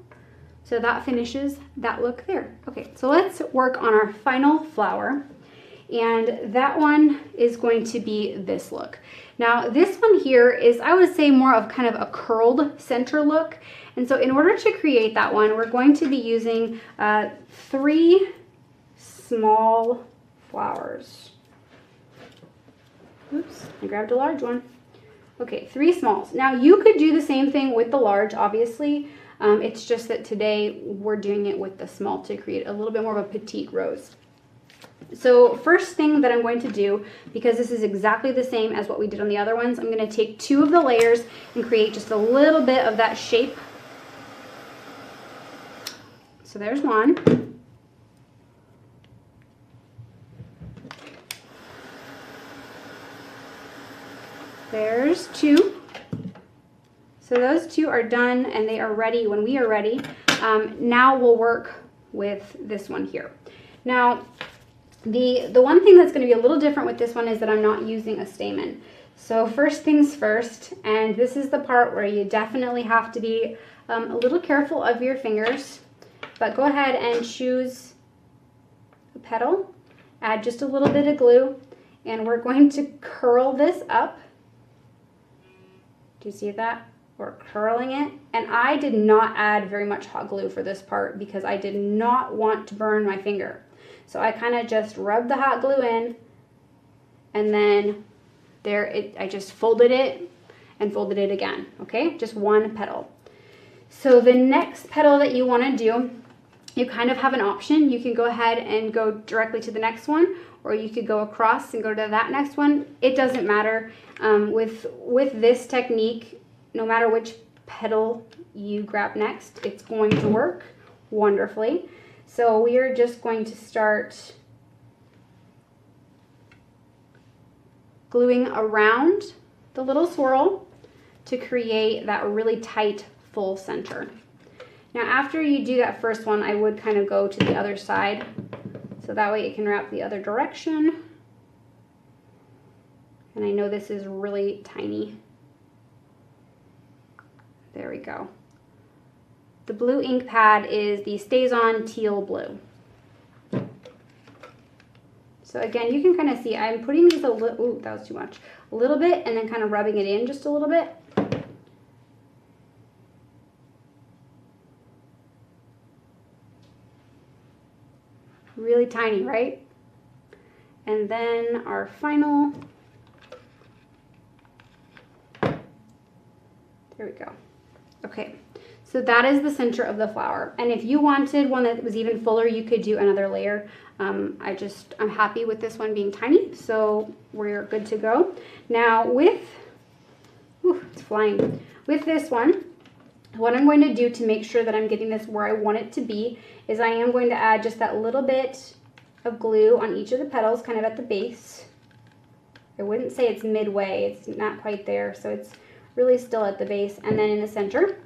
So that finishes that look there. Okay, so let's work on our final flower. And that one is going to be this look. Now this one here is, I would say, more of kind of a curled center look. And so in order to create that one, we're going to be using 3 small flowers. Oops, I grabbed a large one. Okay, 3 smalls. Now you could do the same thing with the large, obviously. It's just that today we're doing it with the small to create a little bit more of a petite rose. So first thing that I'm going to do, because this is exactly the same as what we did on the other ones, I'm going to take 2 of the layers and create just a little bit of that shape. So there's one. There's 2. So those 2 are done and they are ready when we are ready. Now we'll work with this one here. Now, the one thing that's going to be a little different with this one is that I'm not using a stamen. So first things first, and this is the part where you definitely have to be a little careful of your fingers, but go ahead and choose a petal, add just a little bit of glue, and we're going to curl this up. Do you see that? We're curling it, and I did not add very much hot glue for this part because I did not want to burn my finger. So I kind of just rubbed the hot glue in, and then I just folded it and folded it again, okay? Just one petal. So the next petal that you want to do, you kind of have an option. You can go ahead and go directly to the next one, or you could go across and go to that next one. It doesn't matter. With this technique, no matter which petal you grab next, it's going to work wonderfully. So we are just going to start gluing around the little swirl to create that really tight full center. Now after you do that first one, I would kind of go to the other side so that way it can wrap the other direction. And I know this is really tiny. There we go. The blue ink pad is the StazOn Teal Blue. So again, you can kind of see I'm putting these a little, ooh, that was too much, a little bit, and then kind of rubbing it in just a little bit. Really tiny, right? And then our final, there we go. Okay. So that is the center of the flower. And if you wanted one that was even fuller, you could do another layer. I'm happy with this one being tiny, so we're good to go. Now with, it's flying. With this one, what I'm going to do to make sure that I'm getting this where I want it to be is I am going to add just that little bit of glue on each of the petals, kind of at the base. I wouldn't say it's midway, it's not quite there, so it's really still at the base, and then in the center.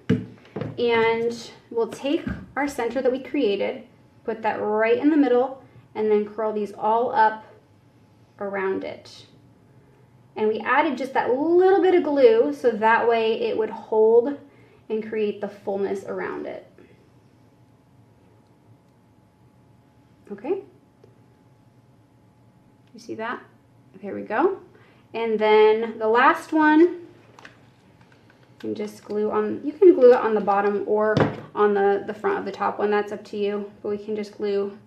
And we'll take our center that we created, put that right in the middle, and then curl these all up around it. And we added just that little bit of glue so that way it would hold and create the fullness around it. Okay, you see that? There we go. And then the last one, and just glue on, you can glue it on the bottom or on the front of the top one, that's up to you, but we can just glue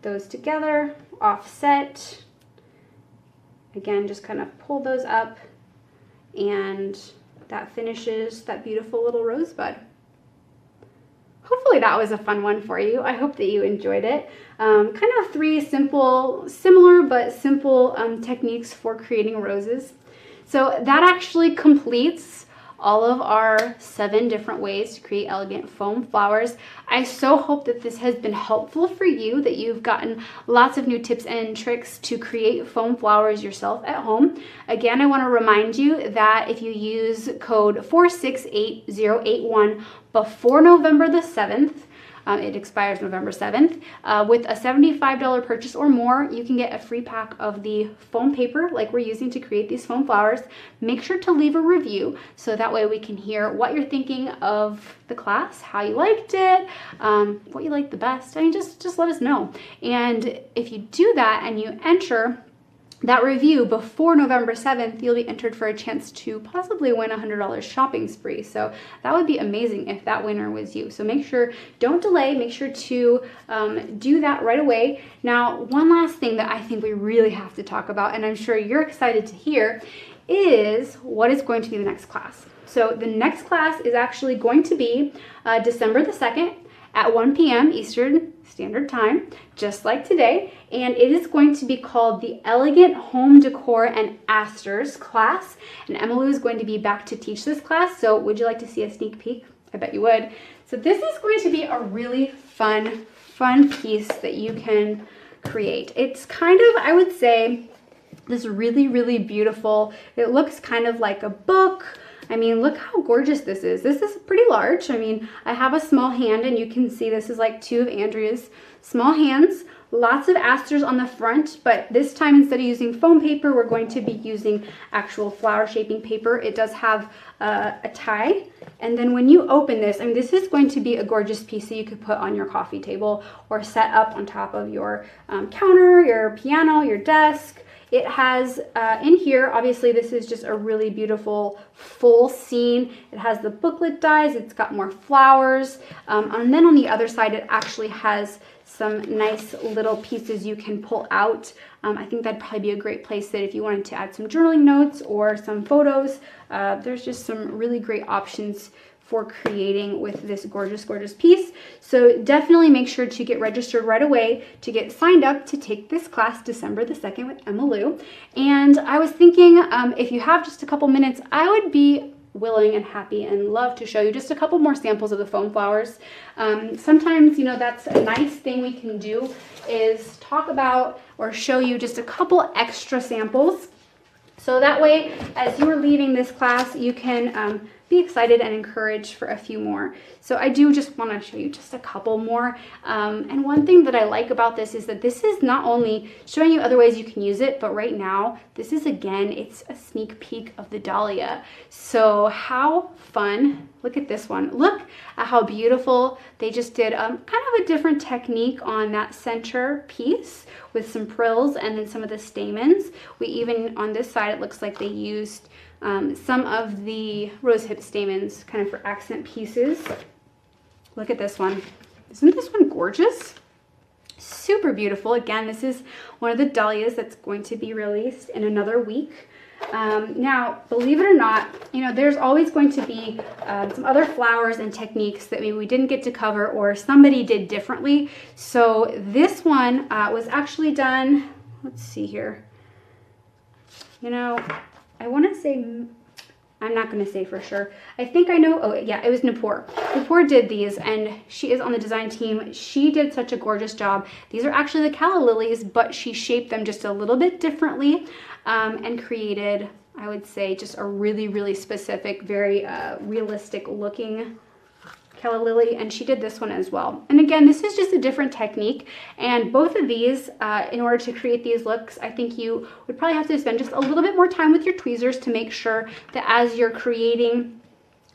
those together, offset. Again, just kind of pull those up, and that finishes that beautiful little rosebud. Hopefully that was a fun one for you. I hope that you enjoyed it. Kind of 3 similar but simple techniques for creating roses. So that actually completes all of our 7 different ways to create elegant foam flowers. I so hope that this has been helpful for you, that you've gotten lots of new tips and tricks to create foam flowers yourself at home. Again, I want to remind you that if you use code 468081 before November the 7th, it expires November 7th. With a $75 purchase or more, you can get a free pack of the foam paper like we're using to create these foam flowers. Make sure to leave a review so that way we can hear what you're thinking of the class, how you liked it, what you liked the best. I mean, just let us know. And if you do that and you enter that review before November 7th, you'll be entered for a chance to possibly win a $100 shopping spree. So that would be amazing if that winner was you. So make sure, don't delay, make sure to do that right away. Now, one last thing that I think we really have to talk about, and I'm sure you're excited to hear, is what is going to be the next class. So the next class is actually going to be December the 2nd at 1 p.m. Eastern Standard Time, just like today, and it is going to be called the Elegant Home Decor and Asters class, and Emmylou is going to be back to teach this class, so would you like to see a sneak peek? I bet you would. So this is going to be a really fun piece that you can create. It's kind of, I would say, this really beautiful, it looks kind of like a book. I mean, look how gorgeous this is. This is pretty large. I mean, I have a small hand, and you can see this is like 2 of Andrea's small hands. Lots of asters on the front, but this time instead of using foam paper, we're going to be using actual flower shaping paper. It does have a tie, and then when you open this, I mean, this is going to be a gorgeous piece that you could put on your coffee table or set up on top of your counter, your piano, your desk. It has in here, obviously this is just a really beautiful full scene. It has the booklet dies, it's got more flowers, and then on the other side it actually has some nice little pieces you can pull out. I think that'd probably be a great place that if you wanted to add some journaling notes or some photos, there's just some really great options for creating with this gorgeous piece. So definitely make sure to get registered right away to get signed up to take this class December the 2nd with Emmylou. And I was thinking, if you have just a couple minutes, I would be willing and happy and love to show you just a couple more samples of the foam flowers. Sometimes, you know, that's a nice thing we can do is talk about or show you just a couple extra samples. So that way, as you are leaving this class, you can be excited and encouraged for a few more. So I do just want to show you just a couple more. And one thing that I like about this is that this is not only showing you other ways you can use it, but right now, this is again, it's a sneak peek of the dahlia. So how fun. Look at this one. Look at how beautiful they just did kind of a different technique on that center piece with some frills and then some of the stamens. We even, on this side, it looks like they used some of the rosehip stamens kind of for accent pieces. Look at this one. Isn't this one gorgeous? Super beautiful. Again, this is one of the dahlias that's going to be released in another week. Now, believe it or not, you know, there's always going to be some other flowers and techniques that maybe we didn't get to cover or somebody did differently. So this one was actually done, let's see here. You know, I want to say, I'm not going to say for sure. I think I know, oh yeah, it was Nupur. Nupur did these and she is on the design team. She did such a gorgeous job. These are actually the calla lilies, but she shaped them just a little bit differently and created, I would say, just a really specific, very realistic looking Calla Lily, and she did this one as well. And again, this is just a different technique, and both of these, in order to create these looks, I think you would probably have to spend just a little bit more time with your tweezers to make sure that as you're creating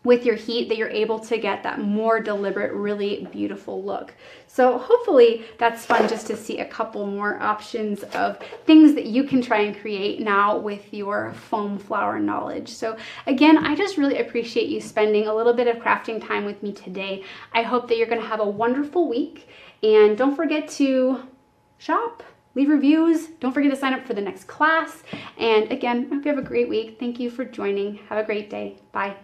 with your heat, that you're able to get that more deliberate, really beautiful look. So hopefully that's fun, just to see a couple more options of things that you can try and create now with your foam flower knowledge. So again, I just really appreciate you spending a little bit of crafting time with me today. I hope that you're going to have a wonderful week, and don't forget to shop, leave reviews, don't forget to sign up for the next class. And again, I hope you have a great week. Thank you for joining. Have a great day. Bye.